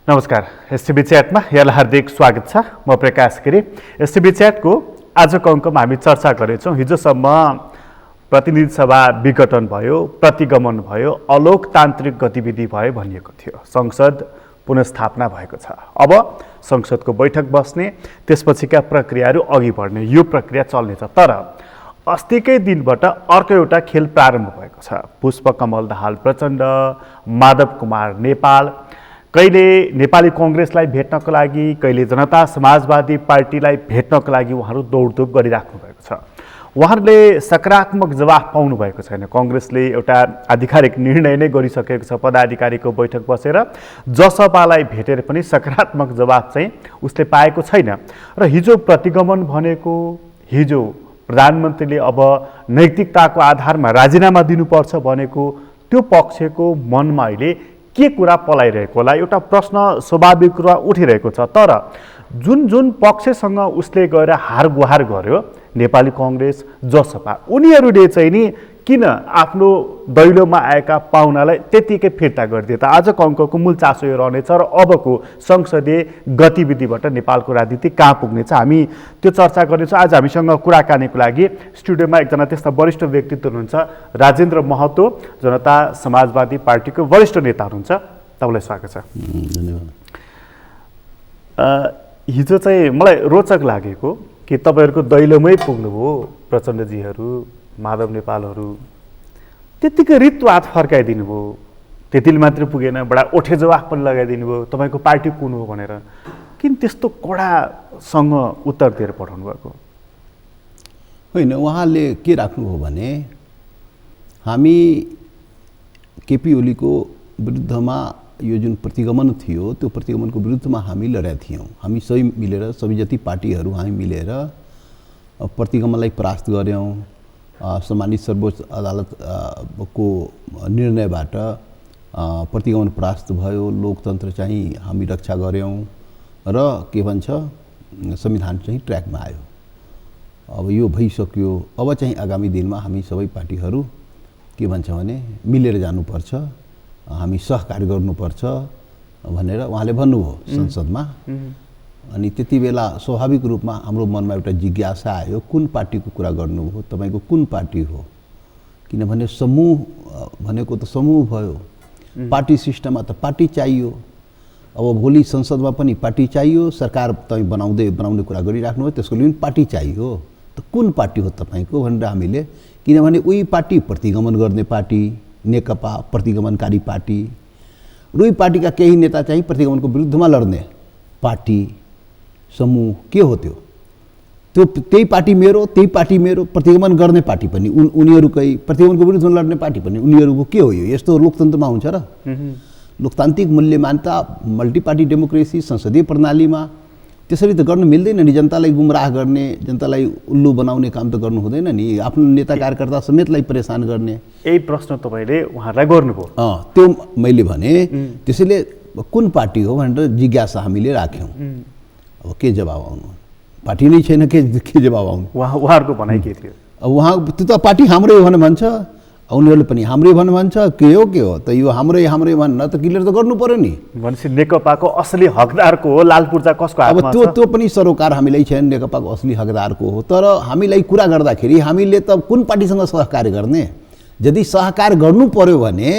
नमस्कार। एसटिभी च्याटमा यहाँलाई हार्दिक स्वागत छ। म प्रकाश गिरी। एसटिभी च्याटको आजको अङ्कमा हामी चर्चा गरेछौँ। हिजोसम्म प्रतिनिधि सभा विघटन भयो, प्रतिगमन भयो, अलोकतान्त्रिक गतिविधि भयो भनिएको थियो। संसद पुनस्थापना भएको छ। अब संसदको बैठक बस्ने, त्यसपछिका प्रक्रियाहरू अघि बढ्ने, यो प्रक्रिया चल्नेछ। तर अस्तिकै दिनबाट अर्को एउटा खेल प्रारम्भ भएको छ। पुष्पकमल दाहाल प्रचण्ड, माधव कुमार नेपाल कहिले नेपाली कङ्ग्रेसलाई भेट्नको लागि, कहिले जनता समाजवादी पार्टीलाई भेट्नको लागि उहाँहरू दौडधुप गरिराख्नु भएको छ। उहाँहरूले सकारात्मक जवाफ पाउनु भएको छैन। कङ्ग्रेसले एउटा आधिकारिक निर्णय नै गरिसकेको छ पदाधिकारीको बैठक बसेर, जसपालाई भेटेर पनि सकारात्मक जवाफ चाहिँ उसले पाएको छैन। र हिजो प्रतिगमन भनेको, हिजो प्रधानमन्त्रीले अब नैतिकताको आधारमा राजीनामा दिनुपर्छ भनेको, त्यो पक्षको मनमा अहिले के कुरा पलाइरहेको होला, एउटा प्रश्न स्वाभाविक रूपमा उठिरहेको छ। तर जुन जुन पक्षसँग उसले गएर हार गुहार गर्यो, नेपाली कङ्ग्रेस, जसपा, उनीहरूले चाहिँ नि किन आफ्नो दैलोमा आएका पाहुनालाई त्यतिकै फिर्ता गरिदिए त? आजको अङ्कको मूल चासो यो रहनेछ र अबको संसदीय गतिविधिबाट नेपालको राजनीति कहाँ पुग्नेछ, हामी त्यो चर्चा गर्नेछौँ। आज हामीसँग कुराकानीको लागि स्टुडियोमा एकजना त्यस्ता वरिष्ठ व्यक्तित्व हुनुहुन्छ, राजेन्द्र महतो, जनता समाजवादी पार्टीको वरिष्ठ नेता हुनुहुन्छ। तपाईँलाई स्वागत छ। धन्यवाद। हिजो चाहिँ मलाई रोचक लागेको कि तपाईँहरूको दैलोमै पुग्नुभयो प्रचण्डजीहरू, माधव नेपालहरू, त्यत्तिकै रित्तो हात फर्काइदिनु भयो। त्यतिले मात्रै पुगेन, बडा ओठे जवाफ पनि लगाइदिनु भयो, तपाईँको पार्टी कुन हो भनेर। किन त्यस्तो कडासँग उत्तर दिएर पठाउनु भएको? होइन, उहाँले के राख्नुभयो भने हामी केपी ओलीको विरुद्धमा यो जुन प्रतिगमन थियो, त्यो प्रतिगमनको विरुद्धमा हामी लडेका थियौँ। हामी सबै मिलेर, सबै जति पार्टीहरू हामी मिलेर प्रतिगमनलाई परास्त गऱ्यौँ। सम्मानित सर्वोच्च अदालत को निर्णयबाट प्रतिगमन परास्त भयो। लोकतन्त्र चाहिँ हामी रक्षा गऱ्यौँ र के भन्छ, संविधान चाहिँ ट्र्याकमा आयो। अब यो भइसक्यो। अब चाहिँ आगामी दिनमा हामी सबै पार्टीहरू के भन्छ भने मिलेर जानुपर्छ, हामी सहकार्य गर्नुपर्छ भनेर उहाँले भन्नुभयो संसदमा। अनि त्यति बेला स्वाभाविक रूपमा हाम्रो मनमा एउटा जिज्ञासा आयो, कुन पार्टीको कुरा गर्नुभयो, तपाईँको कुन पार्टी हो? किनभने समूह भनेको त समूह भयो, पार्टी सिस्टममा त पार्टी चाहियो। अब भोलि संसदमा पनि पार्टी चाहियो, सरकार तपाईँ बनाउने कुरा गरिराख्नु हो, त्यसको लागि पार्टी चाहियो। त कुन पार्टी हो तपाईँको भनेर हामीले, किनभने उही पार्टी प्रतिगमन गर्ने पार्टी, नेकपा प्रतिगमनकारी पार्टी, र उही पार्टीका केही नेता चाहिँ प्रतिगमनको विरुद्धमा लड्ने पार्टी समूह के हो त्यो? त्यही पार्टी मेरो, त्यही पार्टी मेरो, प्रतिगमन गर्ने पार्टी पनि उनीहरूकै, प्रतिगमनको विरुद्धमा लड्ने पार्टी पनि उनीहरूको के हो? यो यस्तो लोकतन्त्रमा हुन्छ र? लोकतान्त्रिक मूल्य मान्यता, मल्टी पार्टी डेमोक्रेसी, संसदीय प्रणालीमा त्यसरी त गर्न मिल्दैन नि। जनतालाई गुमराह गर्ने, जनतालाई उल्लु बनाउने काम त गर्नु हुँदैन नि। आफ्नो नेता कार्यकर्ता समेतलाई परेशान गर्ने। यही प्रश्न तपाईँले उहाँहरूलाई गर्नुभयो? त्यो मैले भने। त्यसैले कुन पार्टी हो भनेर जिज्ञासा हामीले राख्यौँ। अब के जवाब आउनु? पार्टी नै छैन, के जवाब आउनु? उहाँहरूको भनाइ के थियो? अब उहाँ त्यो त पार्टी हाम्रै हो भने भन्छ, उनीहरूले पनि हाम्रै भन्न भन्छ। के हो त यो हाम्रै भन्न त क्लियर त गर्नु पर्यो नि। भनेपछि नेकपाको असली हकदारको हो, लाल पूर्जा कसको हातमा छ? अब त्यो पनि सरोकार हामीलाई छैन, नेकपाको असली हकदारको हो। तर हामीलाई कुरा गर्दाखेरि हामीले त कुन पार्टीसँग सहकार्य गर्ने? यदि सहकार्य गर्नु पर्यो भने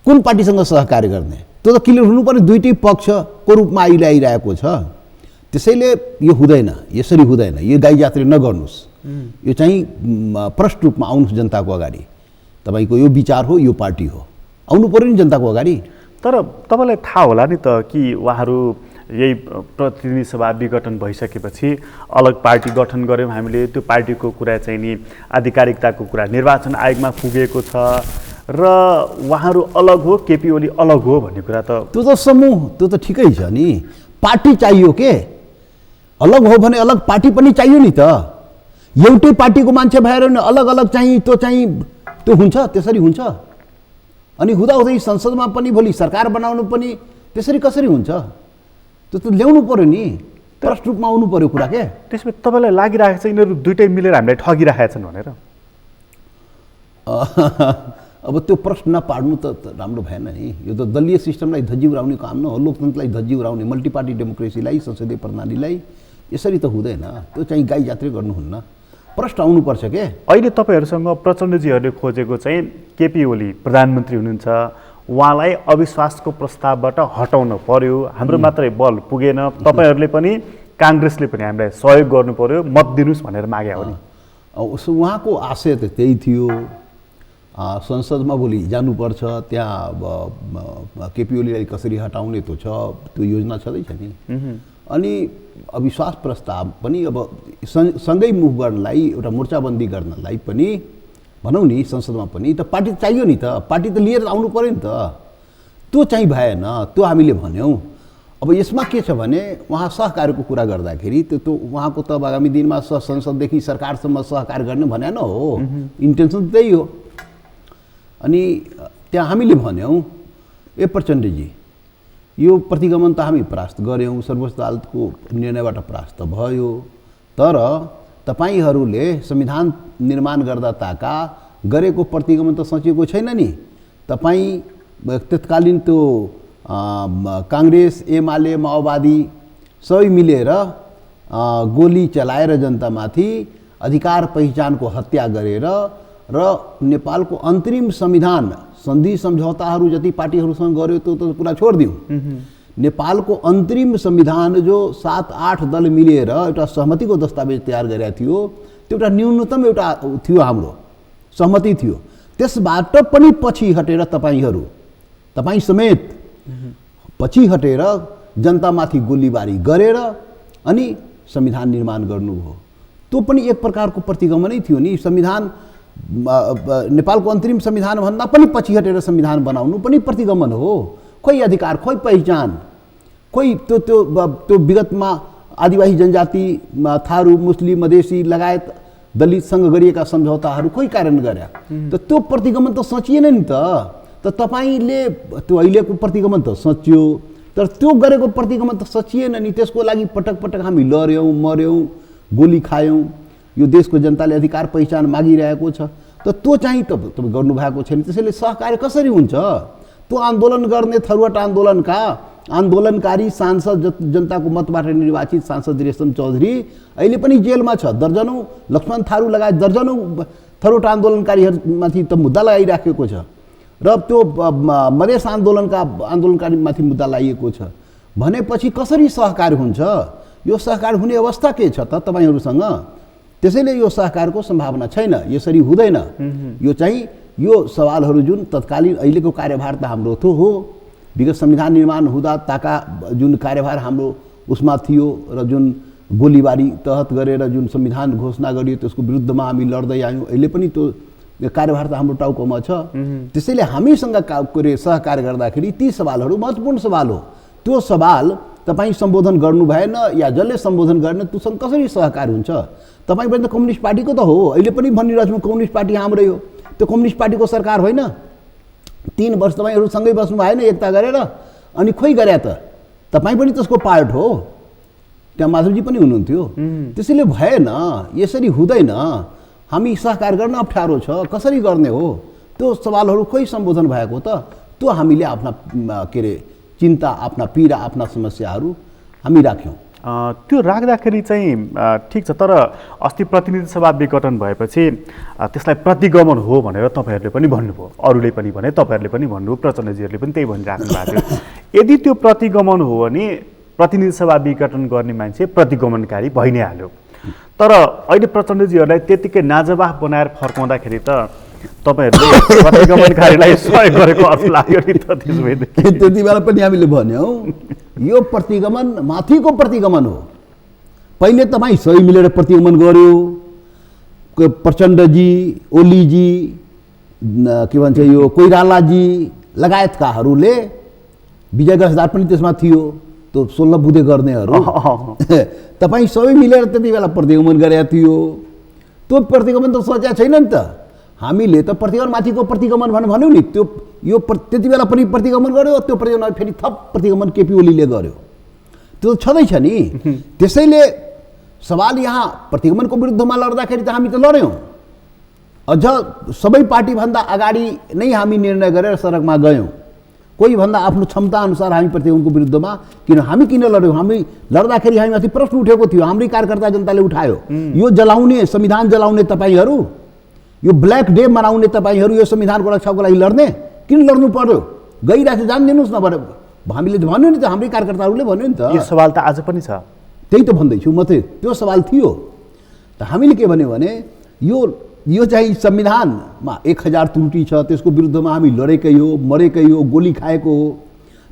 कुन पार्टीसँग सहकार्य गर्ने? त्यो त क्लियर हुनु पर्यो। दुईटै पक्षको रूपमा आइरहेको छ। त्यसैले यो हुँदैन, यसरी हुँदैन। यो गाई जात्रा नगर्नुहोस्। यो चाहिँ प्रष्ट रूपमा आउनुहोस् जनताको अगाडि। तपाईँको यो विचार हो, यो पार्टी हो, आउनु पर्यो नि जनताको अगाडि। तर तपाईँलाई थाहा होला नि त कि उहाँहरू यही प्रतिनिधि सभा विघटन भइसकेपछि अलग पार्टी गठन गऱ्यौँ हामीले। त्यो पार्टीको कुरा चाहिँ नि आधिकारिकताको कुरा निर्वाचन आयोगमा पुगेको छ र उहाँहरू अलग हो, केपी ओली अलग हो भन्ने कुरा त, त्यो त समूह, त्यो त ठिकै छ नि। पार्टी चाहियो के? अलग हो भने अलग पार्टी पनि चाहियो नि त। एउटै पार्टीको मान्छे भएर नि अलग अलग चाहिँ त्यो हुन्छ? त्यसरी हुन्छ? अनि हुँदाहुँदै संसदमा पनि भोलि सरकार बनाउनु पनि त्यसरी कसरी हुन्छ? त्यो त ल्याउनु पर्यो नि, प्रष्ट रूपमा आउनु पर्यो कुरा के। त्यसमा तपाईँलाई लागिरहेको छ यिनीहरू दुइटै मिलेर हामीलाई ठगिरहेका छन् भनेर? अब त्यो प्रश्न नपाड्नु त राम्रो भएन नि। यो त दलीय सिस्टमलाई धज्जी उडाउने काम न हो, लोकतन्त्रलाई धज्जी उडाउने, मल्टिपार्टी डेमोक्रेसीलाई, संसदीय प्रणालीलाई यसरी त हुँदैन। त्यो चाहिँ गाई जात्रै गर्नुहुन्न, प्रश्न आउनुपर्छ के। अहिले तपाईँहरूसँग प्रचण्डजीहरूले खोजेको चाहिँ केपी ओली प्रधानमन्त्री हुनुहुन्छ, उहाँलाई अविश्वासको प्रस्तावबाट हटाउन पर्यो, हाम्रो मात्रै बल पुगेन, तपाईँहरूले पनि काङ्ग्रेसले पनि हामीलाई सहयोग गर्नु पर्यो, मत दिनुहोस् भनेर मागे हो नि। उहाँको आशय त त्यही थियो। संसदमा भोलि जानुपर्छ, त्यहाँ केपी ओलीलाई कसरी हटाउने त्यो छ, त्यो योजना छँदैछ नि। अनि अविश्वास प्रस्ताव पनि अब सँगै मुभ गर्नलाई, एउटा मोर्चाबन्दी गर्नलाई पनि भनौँ नि संसदमा पनि त पार्टी चाहियो नि त, पार्टी त लिएर आउनु पऱ्यो नि त। त्यो चाहिँ भएन, त्यो हामीले भन्यौँ। अब यसमा के छ भने उहाँ सहकार्यको कुरा गर्दाखेरि त्यो उहाँको त आगामी दिनमा संसददेखि सरकारसम्म सहकार गर्ने भने न हो, इन्टेन्सन त्यही हो। अनि त्यहाँ हामीले भन्यौँ, ए प्रचण्डजी यो प्रतिगमन त हामी परास्त गऱ्यौँ, सर्वोच्च अदालतको निर्णयबाट परास्त भयो, तर तपाईहरूले संविधान निर्माण गर्दा ताका गरेको प्रतिगमन त सचिएको छैन नि। तपाईँ तत्कालीन त्यो काङ्ग्रेस, एमाले, माओवादी सबै मिलेर गोली चलाएर जनतामाथि अधिकार पहिचानको हत्या गरेर र नेपालको अन्तरिम संविधान सन्धि सम्झौताहरू जति पार्टीहरूसँग गर्यो त्यो त कुरा छोडिदिउँ, नेपालको अन्तरिम संविधान जो 7-8 दल मिलेर एउटा सहमतिको दस्तावेज तयार गरेका थियो, त्यो एउटा न्यूनतम एउटा थियो, हाम्रो सहमति थियो। त्यसबाट पनि पछि हटेर तपाईँ समेत पछि हटेर जनतामाथि गोलीबारी गरेर अनि संविधान निर्माण गर्नुभयो। त्यो पनि एक प्रकारको प्रतिगमनै थियो नि। संविधान नेपालको अन्तरिम संविधान भन्दा पनि पछि हटेर संविधान बनाउनु पनि प्रतिगमन हो। खोइ अधिकार, खोइ पहिचान, खोइ त्यो विगतमा आदिवासी जनजाति, थारू, मुस्लिम, मधेसी लगायत दलितसँग गरिएका सम्झौताहरू खोइ कार्यान्वयन गर्या, त त्यो प्रतिगमन त सचिएन नि त तपाईँले त्यो अहिलेको प्रतिगमन त सचियो, तर त्यो गरेको प्रतिगमन त सचिएन नि। त्यसको लागि पटक पटक हामी लड्यौँ, मर्यौँ, गोली खायौँ, यो देशको जनताले अधिकार पहिचान मागिरहेको छ, त त्यो चाहिँ तपाईँ गर्नुभएको छैन। त्यसैले सहकार्य कसरी हुन्छ? त्यो आन्दोलन गर्ने थरुवाट आन्दोलनकारी सांसद, जनताको मतबाट निर्वाचित सांसद रेशम चौधरी अहिले पनि जेलमा छ। दर्जनौँ लक्ष्मण थारू लगायत दर्जनौँ थरुवाट आन्दोलनकारीहरूमाथि त मुद्दा लगाइराखेको छ र त्यो मधेस आन्दोलनकारीमाथि मुद्दा लगाइएको छ भनेपछि कसरी सहकार्य हुन्छ? यो सहकार्य हुने अवस्था के छ त तपाईँहरूसँग? त्यसैले यो सहकारको सम्भावना छैन, यसरी हुँदैन। यो सवालहरू जुन तत्कालीन अहिलेको कार्यभार त हाम्रो थियो हो, विगत संविधान निर्माण हुँदा ताका जुन कार्यभार हाम्रो उसमा थियो र जुन गोलीबारी तहत गरेर जुन संविधान घोषणा गरियो त्यसको विरुद्धमा हामी लड्दै आयौँ, अहिले पनि त्यो कार्यभार त हाम्रो टाउकोमा छ। त्यसैले हामीसँग सहकार्य गर्दाखेरि ती सवालहरू महत्त्वपूर्ण सवाल हो। त्यो सवाल तपाईँ सम्बोधन गर्नु भएन या जसले सम्बोधन गर्न त्योसँग कसरी सहकार्य हुन्छ? तपाईँ पनि त कम्युनिस्ट पार्टीको त हो, अहिले पनि भनिरहेको छु कम्युनिस्ट पार्टी हाम्रै हो। त्यो कम्युनिस्ट पार्टीको सरकार होइन? 3 वर्ष तपाईँहरू सँगै बस्नु भएन एकता गरेर, अनि खोइ गरे त तपाईँ पनि त्यसको पार्ट हो, त्यहाँ माधवजी पनि हुनुहुन्थ्यो। त्यसैले भएन, यसरी हुँदैन। हामी सहकार गर्न अप्ठ्यारो छ, कसरी गर्ने हो? त्यो सवालहरू खोइ सम्बोधन भएको त? त्यो हामीले आफ्ना चिन्ता, आफ्ना पीडा, आफ्ना समस्याहरू हामी राख्यौँ। त्यो राख्दाखेरि चाहिँ ठिक छ, तर अस्ति प्रतिनिधि सभा विघटन भएपछि त्यसलाई प्रतिगमन हो भनेर तपाईँहरूले पनि भन्नुभयो, अरूले पनि भने, तपाईँहरूले पनि भन्नुभयो, प्रचण्डजीहरूले पनि त्यही भनिराख्नु भएको थियो। यदि त्यो प्रतिगमन हो भने प्रतिनिधि सभा विघटन गर्ने मान्छे प्रतिगमनकारी भइ नै हाल्यो। तर अहिले प्रचण्डजीहरूलाई त्यतिकै नाजवाफ बनाएर फर्काउँदाखेरि त तपाईँहरूले प्रतिगमनकारीलाई सहयोग गरेको अर्थ लाग्यो नि त। त्यति बेला पनि हामीले भन्यौँ यो प्रतिगमन माथिको प्रतिगमन हो। पहिले तपाईँ सबै मिलेर प्रतिगमन गर्यो, प्रचण्डजी, ओलीजी, के भन्छ यो कोइरालाजी लगायतकाहरूले, विजय गजदार पनि त्यसमा थियो, त्यो 16 बुँदे गर्नेहरू, तपाईँ सबै मिलेर त्यति बेला प्रतिगमन गरेका थियो। त्यो प्रतिगमन त सोचेको छैन नि त। हामीले त प्रतिगमन माथिको प्रतिगमन भन्यौँ नि। त्यो यो त्यति बेला पनि प्रतिगमन गर्यो, त्यो प्रतिगमन फेरि थप प्रतिगमन केपी ओलीले गर्यो, त्यो छँदैछ नि। त्यसैले सवाल यहाँ प्रतिगमनको विरुद्धमा लड्दाखेरि त हामी त लड्यौँ, अझ सबै पार्टीभन्दा अगाडि नै हामी निर्णय गरेर सडकमा गयौँ। कोही भन्दा आफ्नो क्षमता अनुसार हामी प्रतिगमनको विरुद्धमा हामी किन लड्यौँ? हामी लड्दाखेरि हामीमाथि प्रश्न उठेको थियो, हाम्रै कार्यकर्ता जनताले उठायो। यो जलाउने, संविधान जलाउने तपाईँहरू, यो ब्ल्याक डे मनाउने तपाईँहरू यो संविधानको रक्षाको लागि लड्ने किन लड्नु पर्यो? गइरहेको जान दिनुहोस् न भनेर हामीले भन्यो नि त, हाम्रै कार्यकर्ताहरूले भन्यो नि त। यो सवाल त आज पनि छ। त्यही त भन्दैछु म, त्यो सवाल थियो। त हामीले के भन्यो भने यो चाहिँ संविधानमा 1000 त्रुटि छ, त्यसको विरुद्धमा हामी लडेकै हो, मरेकै हो, गोली खाएको हो।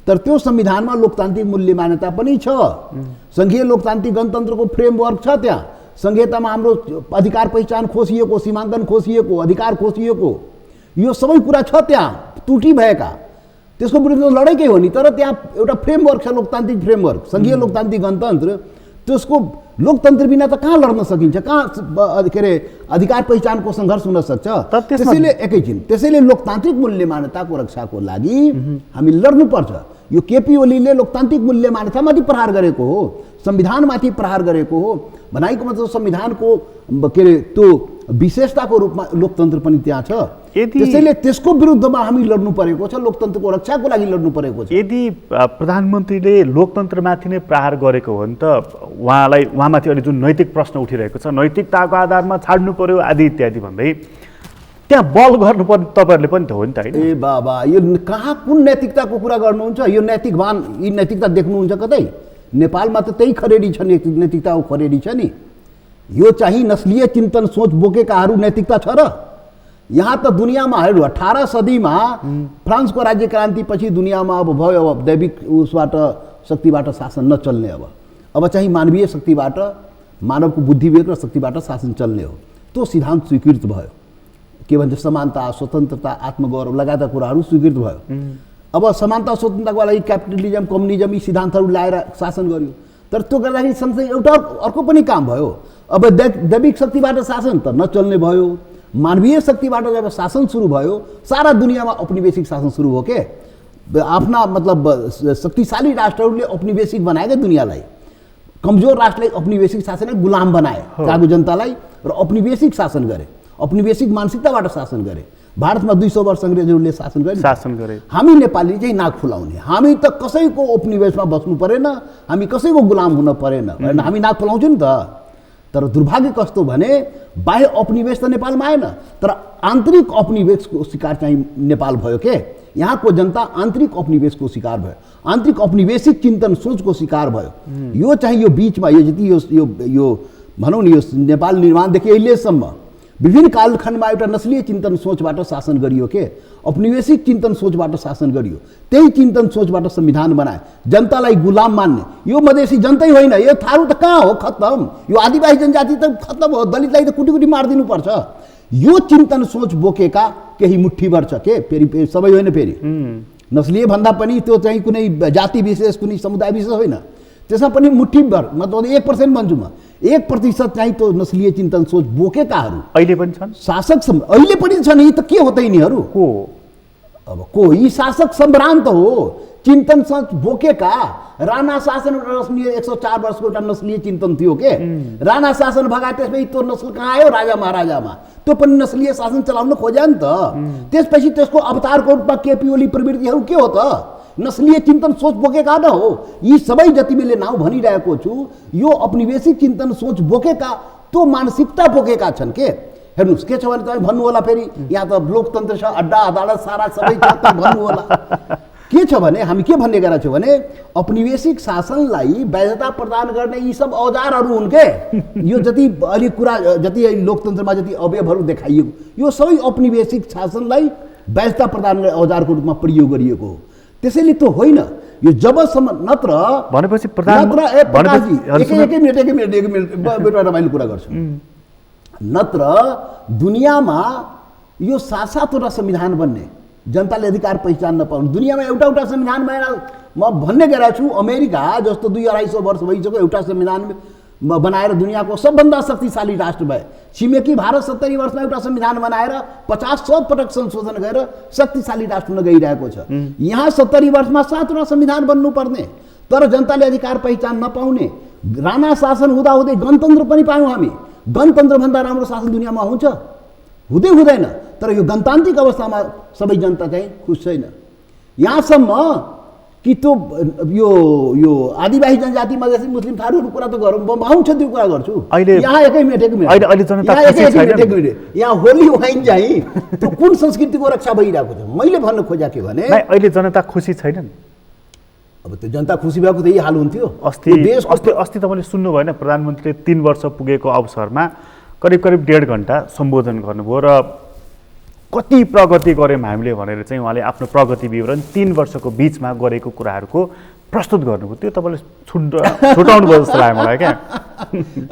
तर त्यो संविधानमा लोकतान्त्रिक मूल्य मान्यता पनि छ, सङ्घीय लोकतान्त्रिक गणतन्त्रको फ्रेमवर्क छ। त्यहाँ संहितामा हाम्रो अधिकार पहिचान खोसिएको, सीमाङ्कन खोसिएको, अधिकार खोसिएको, यो सबै कुरा छ त्यहाँ, त्रुटि भएका। त्यसको विरुद्ध लडेकै हो नि। तर त्यहाँ एउटा फ्रेमवर्क छ, लोकतान्त्रिक फ्रेमवर्क, सङ्घीय लोकतान्त्रिक गणतन्त्र। त्यसको लोकतन्त्र बिना त कहाँ लड्न सकिन्छ? कहाँ के अरे अधिकार पहिचानको सङ्घर्ष हुन सक्छ? त्यसैले एकैछिन, त्यसैले लोकतान्त्रिक मूल्य मान्यताको रक्षाको लागि हामी लड्नुपर्छ। यो केपी ओलीले लोकतान्त्रिक मूल्य मान्यतामाथि प्रहार गरेको हो, संविधानमाथि प्रहार गरेको हो। भनाइको मतलब संविधानको के अरे त्यो विशेषताको रूपमा लोकतन्त्र पनि त्यहाँ छ। त्यसैले त्यसको विरुद्धमा हामी लड्नु परेको छ, लोकतन्त्रको रक्षाको लागि लड्नु परेको छ। यदि प्रधानमन्त्रीले लोकतन्त्रमाथि नै प्रहार गरेको हो भने त उहाँमाथि अहिले जुन नैतिक प्रश्न उठिरहेको छ, नैतिकताको आधारमा छाड्नु पर्यो आदि इत्यादि भन्दै त्यहाँ बल गर्नुपर्ने तपाईँहरूले पनि त हो नि त, होइन? ए बाबा, यो कहाँ कुन नैतिकताको कुरा गर्नुहुन्छ? यो नैतिकवान यी नैतिकता देख्नुहुन्छ कतै? नेपालमा त त्यही खरेडी छ, नैतिकताको खरेडी छ नि। यो चाहिँ नस्लीय चिन्तन सोच बोकेकाहरू नैतिकता छ र? यहाँ त दुनियाँमा 18 सदीमा फ्रान्सको राज्य क्रान्तिपछि दुनियाँमा अब भयो, अब दैविक उसबाट शक्तिबाट शासन नचल्ने, अब चाहिँ मानवीय शक्तिबाट, मानवको बुद्धिविवेक र शक्तिबाट शासन चल्ने हो। त्यो सिद्धान्त स्वीकृत भयो। के भन्छ, समानता, स्वतन्त्रता, आत्मगौरव लगायतका कुराहरू स्वीकृत भयो। अब समानता स्वतन्त्रताको लागि क्यापिटलिजम, कम्युनिजम यी सिद्धान्तहरू ल्याएर शासन गर्यो। तर त्यो गर्दाखेरि सँगसँगै एउटा अर्को पनि काम भयो। अब दैविक शक्तिबाट शासन त नचल्ने भयो, मानवीय शक्तिबाट जब शासन सुरु भयो, सारा दुनियाँमा औपनिवेशिक शासन सुरु भयो के? आफ्ना मतलब शक्तिशाली राष्ट्रहरूले औपनिवेशिक बनाए क्या दुनियाँलाई, कमजोर राष्ट्रलाई औपनिवेशिक शासनले गुलाम बनाए त्यहाँको जनतालाई, र औपनिवेशिक शासन गरे, औपनिवेशिक मानसिकताबाट शासन गरे। भारतमा 200 वर्ष अङ्ग्रेजहरूले शासन गरे। हामी नेपाली चाहिँ नाक फुलाउने, हामी त कसैको औपनिवेशमा बस्नु परेन, हामी कसैको गुलाम हुन परेन, हामी नाक फुलाउँछौँ नि त। तर दुर्भाग्य कस्तो भने बाह्य औपनिवेश त नेपालमा आएन, तर आन्तरिक औपनिवेशको शिकार चाहिँ नेपाल भयो के? यहाँको जनता आन्तरिक औपनिवेशको शिकार भयो, आन्तरिक औपनिवेशिक चिन्तन सोचको शिकार भयो। यो चाहिँ यो बिचमा यो जति यो भनौँ नि, यो नेपाल निर्माणदेखि अहिलेसम्म विभिन्न कालखण्डमा एउटा नस्लीय चिन्तन सोचबाट शासन गरियो के? औपनिवेशिक चिन्तन सोचबाट शासन गरियो। त्यही चिन्तन सोचबाट संविधान बनाए, जनतालाई गुलाम मान्ने। यो मधेसी जनतै होइन, यो थारू त कहाँ हो? खत्तम। यो आदिवासी जनजाति त खत्तम हो, दलितलाई त कुटी कुटी मारिदिनुपर्छ। यो चिन्तन सोच बोकेका केही मुठ्ठीभर छ के? फेरि सबै होइन, फेरि नस्लीय भन्दा पनि त्यो चाहिँ कुनै जाति विशेष, कुनै समुदाय विशेष होइन, त्यसमा पनि मुठ्ठीभर, मतलब 1% भन्छु म, 1% चाहिँ त्यो नस्लीय चिन्तन सोच बोकेकाहरू अहिले पनि छन्। शासक अहिले पनि छन्। यी त के हो त यिनीहरू? अब यी शासक सम्भ्रान्त हो, चिन्तन सोच बोकेका। राणा शासन एउटा नस्लीय 104 वर्षको एउटा नस्लीय चिन्तन थियो के? राणा शासन भगाए, त्यसपछि त्यो नस्ल कहाँ आयो? राजा महाराजामा। त्यो पनि नस्लीय शासन चलाउन खोज्या नि त। त्यसपछि त्यसको अवतारको रूपमा केपी ओली प्रवृत्तिहरू के हो त? नस्लीय चिन्तन सोच बोकेका न हो। यी सबै जति मैले नाउँ भनिरहेको छु, यो औपनिवेशिक चिन्तन सोच बोकेका, त्यो मानसिकता बोकेका छन् के? हेर्नुहोस् के छ भने तपाईँ भन्नु होला, फेरि यहाँ त लोकतन्त्र छ, अड्डा अदालत सारा सबै छ, त भन्नु होला। के छ भने हामी के भन्ने गरेका छौँ भने औपनिवेशिक शासनलाई वैधता प्रदान गर्ने यी सब औजारहरू हुन् के? यो जति अलि कुरा, जति लोकतन्त्रमा जति अवयवहरू देखाइएको, यो सबै औपनिवेशिक शासनलाई वैधता प्रदान गर्ने औजारको रूपमा प्रयोग गरिएको हो। त्यसैले त्यो होइन। यो जबसम्म नत्र भनेपछि एकै मिनट रमाइलो कुरा गर्छु। नत्र दुनियाँमा यो सातवटा संविधान बन्ने, जनताले अधिकार पहिचान नपाउनु, दुनियाँमा एउटा संविधान बनाएर म भन्ने गएको छु। अमेरिका जस्तो 200-250 वर्ष भइसक्यो एउटा संविधान बनाएर दुनियाँको सबभन्दा शक्तिशाली राष्ट्र भए। छिमेकी भारत 70 वर्षमा एउटा संविधान बनाएर 50-100 पटक संशोधन गरेर शक्तिशाली राष्ट्र हुन गइरहेको छ। यहाँ 70 वर्षमा 7वटा संविधान बन्नुपर्ने, तर जनताले अधिकार पहिचान नपाउने। राणा शासन हुँदाहुँदै गणतन्त्र पनि पायौँ हामी। गणतन्त्रभन्दा राम्रो शासन दुनियाँमा हुन्छ? हुँदै हुँदैन। तर यो गणतान्त्रिक अवस्थामा सबै जनता चाहिँ खुस छैन। यहाँसम्म कि त्यो यो यो आदिवासी जनजाति मधेसी मुस्लिम थारूहरू कुरा त गरौँ, म आउँछ त्यो कुरा गर्छु अहिले यहाँ एकै मिनट अहिले जनता यहाँ खुसी छैन। एक मिनट यहाँ होली वाइन चाहिँ त्यो कुन संस्कृतिको रक्षा भइरहेको छ? मैले भन्न खोजेको के भने अहिले जनता खुसी छैनन्। अब त्यो जनता खुसी भएको त यही हाल हुन्थ्यो। अस्ति तपाईँले सुन्नु भएन, प्रधानमन्त्रीले 3 वर्ष पुगेको अवसरमा करिब 1.5 घन्टा सम्बोधन गर्नुभयो र कति प्रगति गऱ्यौँ हामीले भनेर चाहिँ उहाँले आफ्नो प्रगति विवरण 3 वर्षको बिचमा गरेको कुराहरूको प्रस्तुत गर्नुभयो। त्यो तपाईँले छुटाउनु भयो जस्तो लाग्यो मलाई क्या।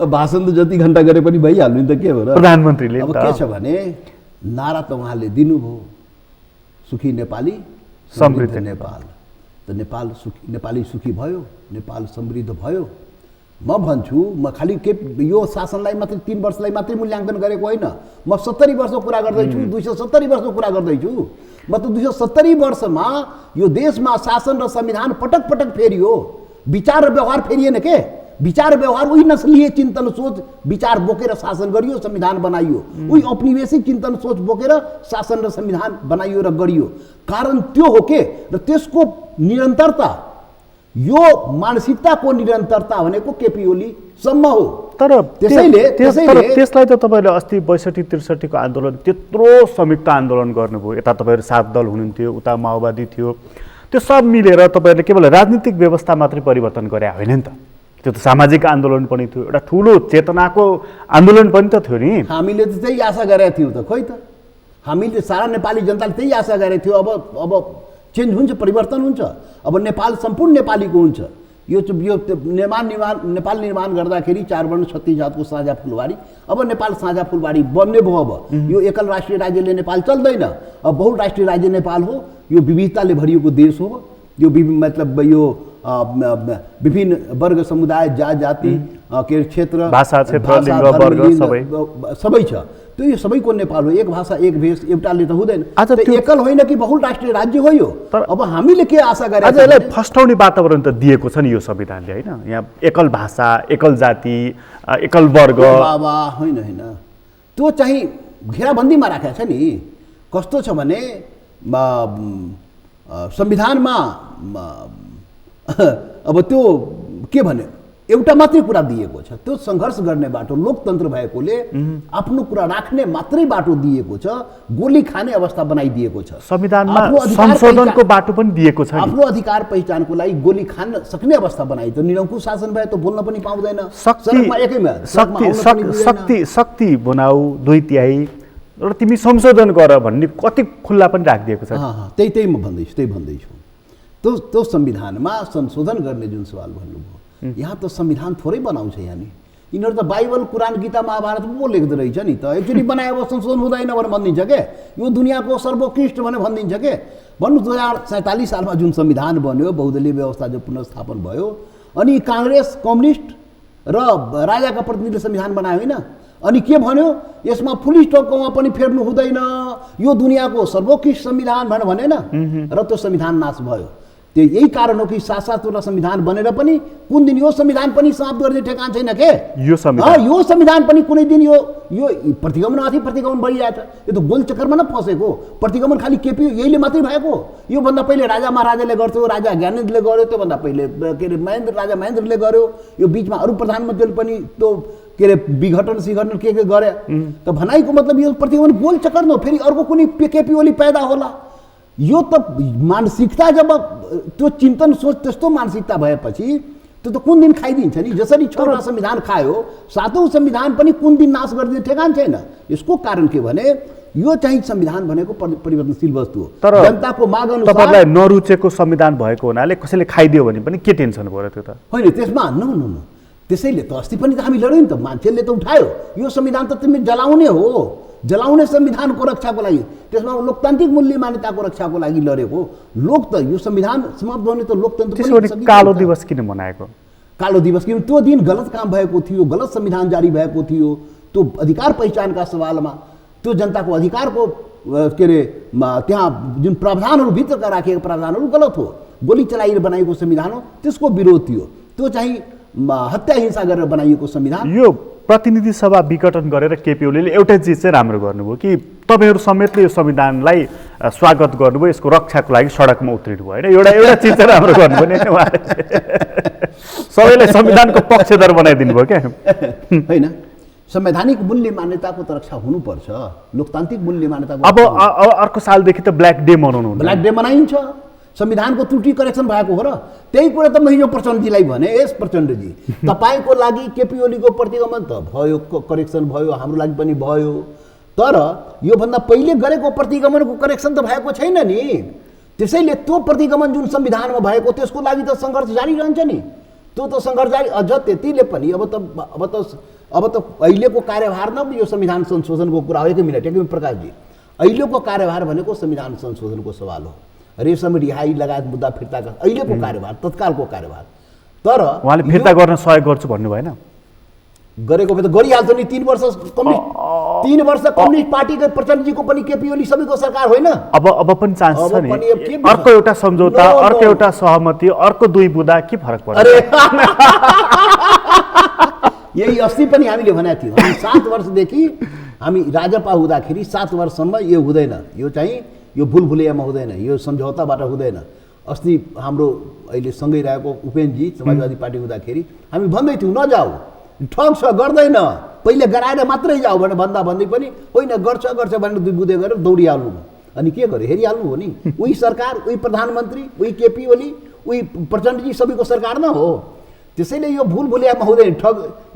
भाषण त जति घन्टा गरे पनि भइहाल्नु नि त, के हो र प्रधानमन्त्रीले। अब के छ भने नारा त उहाँले दिनुभयो, सुखी नेपाली समृद्ध नेपाल। त नेपाली सुखी भयो, नेपाल समृद्ध भयो। म भन्छु, म खालि के यो शासनलाई मात्रै 3 वर्षलाई मात्रै मूल्याङ्कन गरेको होइन, म 70 वर्षको कुरा गर्दैछु, 270 वर्षको कुरा गर्दैछु। म त 270 वर्षमा यो देशमा शासन र संविधान पटक पटक फेरियो, विचार र व्यवहार फेरिएन के? विचार व्यवहार उही नस्लीय चिन्तन सोच विचार बोकेर शासन गरियो, संविधान बनाइयो। उही औपनिवेशिक चिन्तन सोच बोकेर शासन र संविधान बनाइयो र गरियो। कारण त्यो हो के? र त्यसको निरन्तरता, यो मानसिकताको निरन्तरता भनेको केपी ओलीसम्म हो। तर त्यसलाई त तपाईँले अस्ति 62-63 को आन्दोलन त्यत्रो संयुक्त आन्दोलन गर्नुभयो। यता तपाईँहरू 7 दल हुनुहुन्थ्यो, उता माओवादी थियो, त्यो सब मिलेर तपाईँहरूले केवल राजनीतिक व्यवस्था मात्रै परिवर्तन गरे होइन नि त, त्यो त सामाजिक आन्दोलन पनि थियो, एउटा ठुलो चेतनाको आन्दोलन पनि त थियो नि। हामीले त त्यही आशा गरेका थियौँ त, खोइ त हामीले सारा नेपाली जनताले त्यही आशा गरेको थियो। अब चेन्ज हुन्छ, परिवर्तन हुन्छ, अब नेपाल सम्पूर्ण नेपालीको हुन्छ। यो नेपाल निर्माण गर्दाखेरि 4 वर्ण 36 जातको साझा फुलबारी, अब नेपाल साझा फुलबारी बन्ने भयो। अब यो एकल राष्ट्रिय राज्यले नेपाल चल्दैन, अब बहुराष्ट्रिय राज्य नेपाल हो। यो विविधताले भरिएको देश हो। यो मतलब यो विभिन्न वर्ग समुदाय जाति के क्षेत्र भाषा लिङ्ग वर्ग सबै छ। त्यो यो सबैको नेपाल हो। एक भाषा एक भेष एउटाले त हुँदैन। एकल होइन कि बहुराष्ट्रिय राज्य हो यो। अब हामीले के आशा गरे? आज यसलाई फस्टाउने वातावरण त दिएको छ नि यो संविधानले, होइन? यहाँ एकल भाषा, एकल जाति, एकल वर्ग। बाबा होइन, त्यो चाहिँ घेराबन्दीमा राखेको छ नि। कस्तो छ भने संविधानमा अब त्यो के भन्यो, एउटा मात्रै कुरा दिएको छ, त्यो सङ्घर्ष गर्ने बाटो लोकतन्त्र भएकोले आफ्नो कुरा राख्ने मात्रै बाटो दिएको छ, गोली खाने अवस्था बनाइदिएको छ। संविधानमा संशोधनको बाटो पनि दिएको छ। आफ्नो अधिकार पहिचानको लागि गोली खान सक्ने अवस्था बनाइ। त निरङ्कुश शासन भए त बोल्न पनि पाउँदैन। शक्ति बनाऊ 2/3 र तिमी संशोधन गर भन्ने कति खुल्ला पनि राखिदिएको छ। त्यही म भन्दैछु। त्यो संविधानमा संशोधन गर्ने जुन सवाल भन्नुभयो, यहाँ त संविधान थोरै बनाउँछ। यहाँ नि यिनीहरू त बाइबल, कुरान, गीता, महाभारत पो लेख्दो रहेछ नि त। एक्चुअली बनाए अब संशोधन हुँदैन भनेर भनिदिन्छ के? यो दुनियाँको सर्वोत्कृष्ट भनेर भनिदिन्छ के? भन्नु 2047 सालमा जुन संविधान बन्यो, बहुदलीय व्यवस्था जो पुनर्स्थापन भयो, अनि काङ्ग्रेस, कम्युनिस्ट र राजाका प्रतिनिधिले संविधान बनायो होइन? अनि के भन्यो? यसमा फुल स्टपकोमा पनि फेर्नु हुँदैन, यो दुनियाँको सर्वोत्कृष्ट संविधान भनेर भनेन र त्यो संविधान नाश भयो। त्यो यही कारण हो कि 7-7 संविधान बनेर पनि कुन दिन यो संविधान पनि समाप्त गर्ने ठेकान छैन के? यो संविधान पनि कुनै दिन यो प्रतिगमनमाथि प्रतिगमन भइरहेछ। यो त गोल चक्करमा न फसेको। प्रतिगमन खालि केपी यहीले मात्रै भएको। योभन्दा पहिले राजा महाराजाले गर्थ्यो, राजा ज्ञानेन्द्रले गर्यो, त्योभन्दा पहिले के अरे राजा महेन्द्रले गर्यो। यो बिचमा अरू प्रधानमन्त्रीले पनि त्यो के अरे विघटन सिघटन के गरे। त भनाइको मतलब यो प्रतिगमन गोल चक्कर न हो, फेरि अर्को कुनै केपी ओली पैदा होला। यो त मानसिकता, जब त्यो चिन्तन सोच त्यस्तो मानसिकता भएपछि त्यो त कुन दिन खाइदिन्छ नि। जसरी 6वटा संविधान खायो, 7औं संविधान पनि कुन दिन नाश गरिदिने ठेगान छैन। यसको कारण के भने यो चाहिँ संविधान भनेको परिवर्तनशील वस्तु हो। तर जनताको माग अनुसार तपाईलाई नरुचेको संविधान भएको हुनाले कसैले खाइदियो भने पनि के टेन्सन भयो त्यो त? होइन, त्यसमा न त्यसैले त अस्ति पनि त हामी लड्यौँ नि त। मान्छेले त उठायो यो संविधान त तिमी जलाउने हो, जलाउने संविधानको रक्षाको लागि, त्यसमा लोकतान्त्रिक मूल्य मान्यताको रक्षाको लागि लडेको। लोक त यो संविधान समाप्त गर्ने त लोकतन्त्र। कालो दिवस किन मनाएको? कालो दिवस किन? त्यो दिन गलत काम भएको थियो, गलत संविधान जारी भएको थियो। त्यो अधिकार पहिचानका सवालमा त्यो जनताको अधिकारको के अरे त्यहाँ जुन प्रावधानहरू भित्रका राखिएका प्रावधानहरू गलत हो, गोली चलाएर बनाएको संविधान हो, त्यसको विरोध थियो। त्यो चाहिँ हत्या हिंसा गरेर बनाइएको संविधान। यो प्रतिनिधि सभा विघटन गरेर केपी ओलीले एउटै चिज चाहिँ राम्रो गर्नुभयो कि तपाईँहरू समेतले यो संविधानलाई स्वागत गर्नुभयो, यसको रक्षाको लागि सडकमा उत्रिनु भयो होइन, एउटा चिज चाहिँ राम्रो गर्नुभयो नि उहाँले सबैलाई संविधानको पक्षधर बनाइदिनु भयो क्या होइन। संवैधानिक मूल्य मान्यताको त रक्षा हुनुपर्छ, लोकतान्त्रिक मूल्य मान्यताको। अब अर्को सालदेखि त ब्ल्याक डे मनाउनु, ब्ल्याक डे मनाइन्छ, संविधानको त्रुटि करेक्सन भएको हो र त्यही कुरा त म हिजो प्रचण्डजीलाई भने, यस प्रचण्डजी तपाईँको लागि केपी ओलीको प्रतिगमन त भयो, करेक्सन भयो, हाम्रो लागि पनि भयो, तर योभन्दा पहिले गरेको प्रतिगमनको करेक्सन त भएको छैन नि। त्यसैले त्यो प्रतिगमन जुन संविधानमा भएको त्यसको लागि त सङ्घर्ष जारी रहन्छ नि, त्यो त सङ्घर्ष जारी। अझ त्यतिले पनि अब त अहिलेको कार्यभार न यो संविधान संशोधनको कुरा हो। एक मिनट प्रकाशजी, अहिलेको कार्यभार भनेको संविधान संशोधनको सवाल हो, रेशम रिहाई लगायत मुद्दा फिर्ता अहिलेको कार्यभार, तत्कालको कार्यभार। तर उहाँले फिर्ता गर्न सहयोग गर्छु भन्नु भएन, गरेको भए त गरिहाल्छ नि। 3 वर्ष कम्युनिस्ट पार्टीको प्रचण्डजीको पनि केपी ओली सबैको सरकार होइन। अब पनि चान्स छ नि, अर्को एउटा सम्झौता, अर्को एउटा सहमति, अर्को 2 बुँदा के फरक पर्छ? यही अस्ति पनि हामीले भनेको थियौँ, हामी 7 वर्षदेखि हामी राजपा हुँदाखेरि 7 वर्षसम्म यो हुँदैन, यो चाहिँ यो भुलभुलैयामा हुँदैन, यो सम्झौताबाट हुँदैन। अस्ति हाम्रो अहिले सँगै रहेको उपेन्द्रजी समाजवादी पार्टी हुँदाखेरि हामी भन्दै थियौँ नजाऊ, ठग छ, गर्दैन, पहिले गराएर मात्रै जाऊ भनेर भन्दै पनि होइन, गर्छ भनेर 2 बुँदे गरेर दौडिहाल्नु। अनि के गर्यो, हेरिहाल्नु हो नि। उही सरकार, उही प्रधानमन्त्री, उही केपी ओली, उही प्रचण्डजी सबैको सरकार न हो। त्यसैले यो भुलभुलैयामा हुँदैन,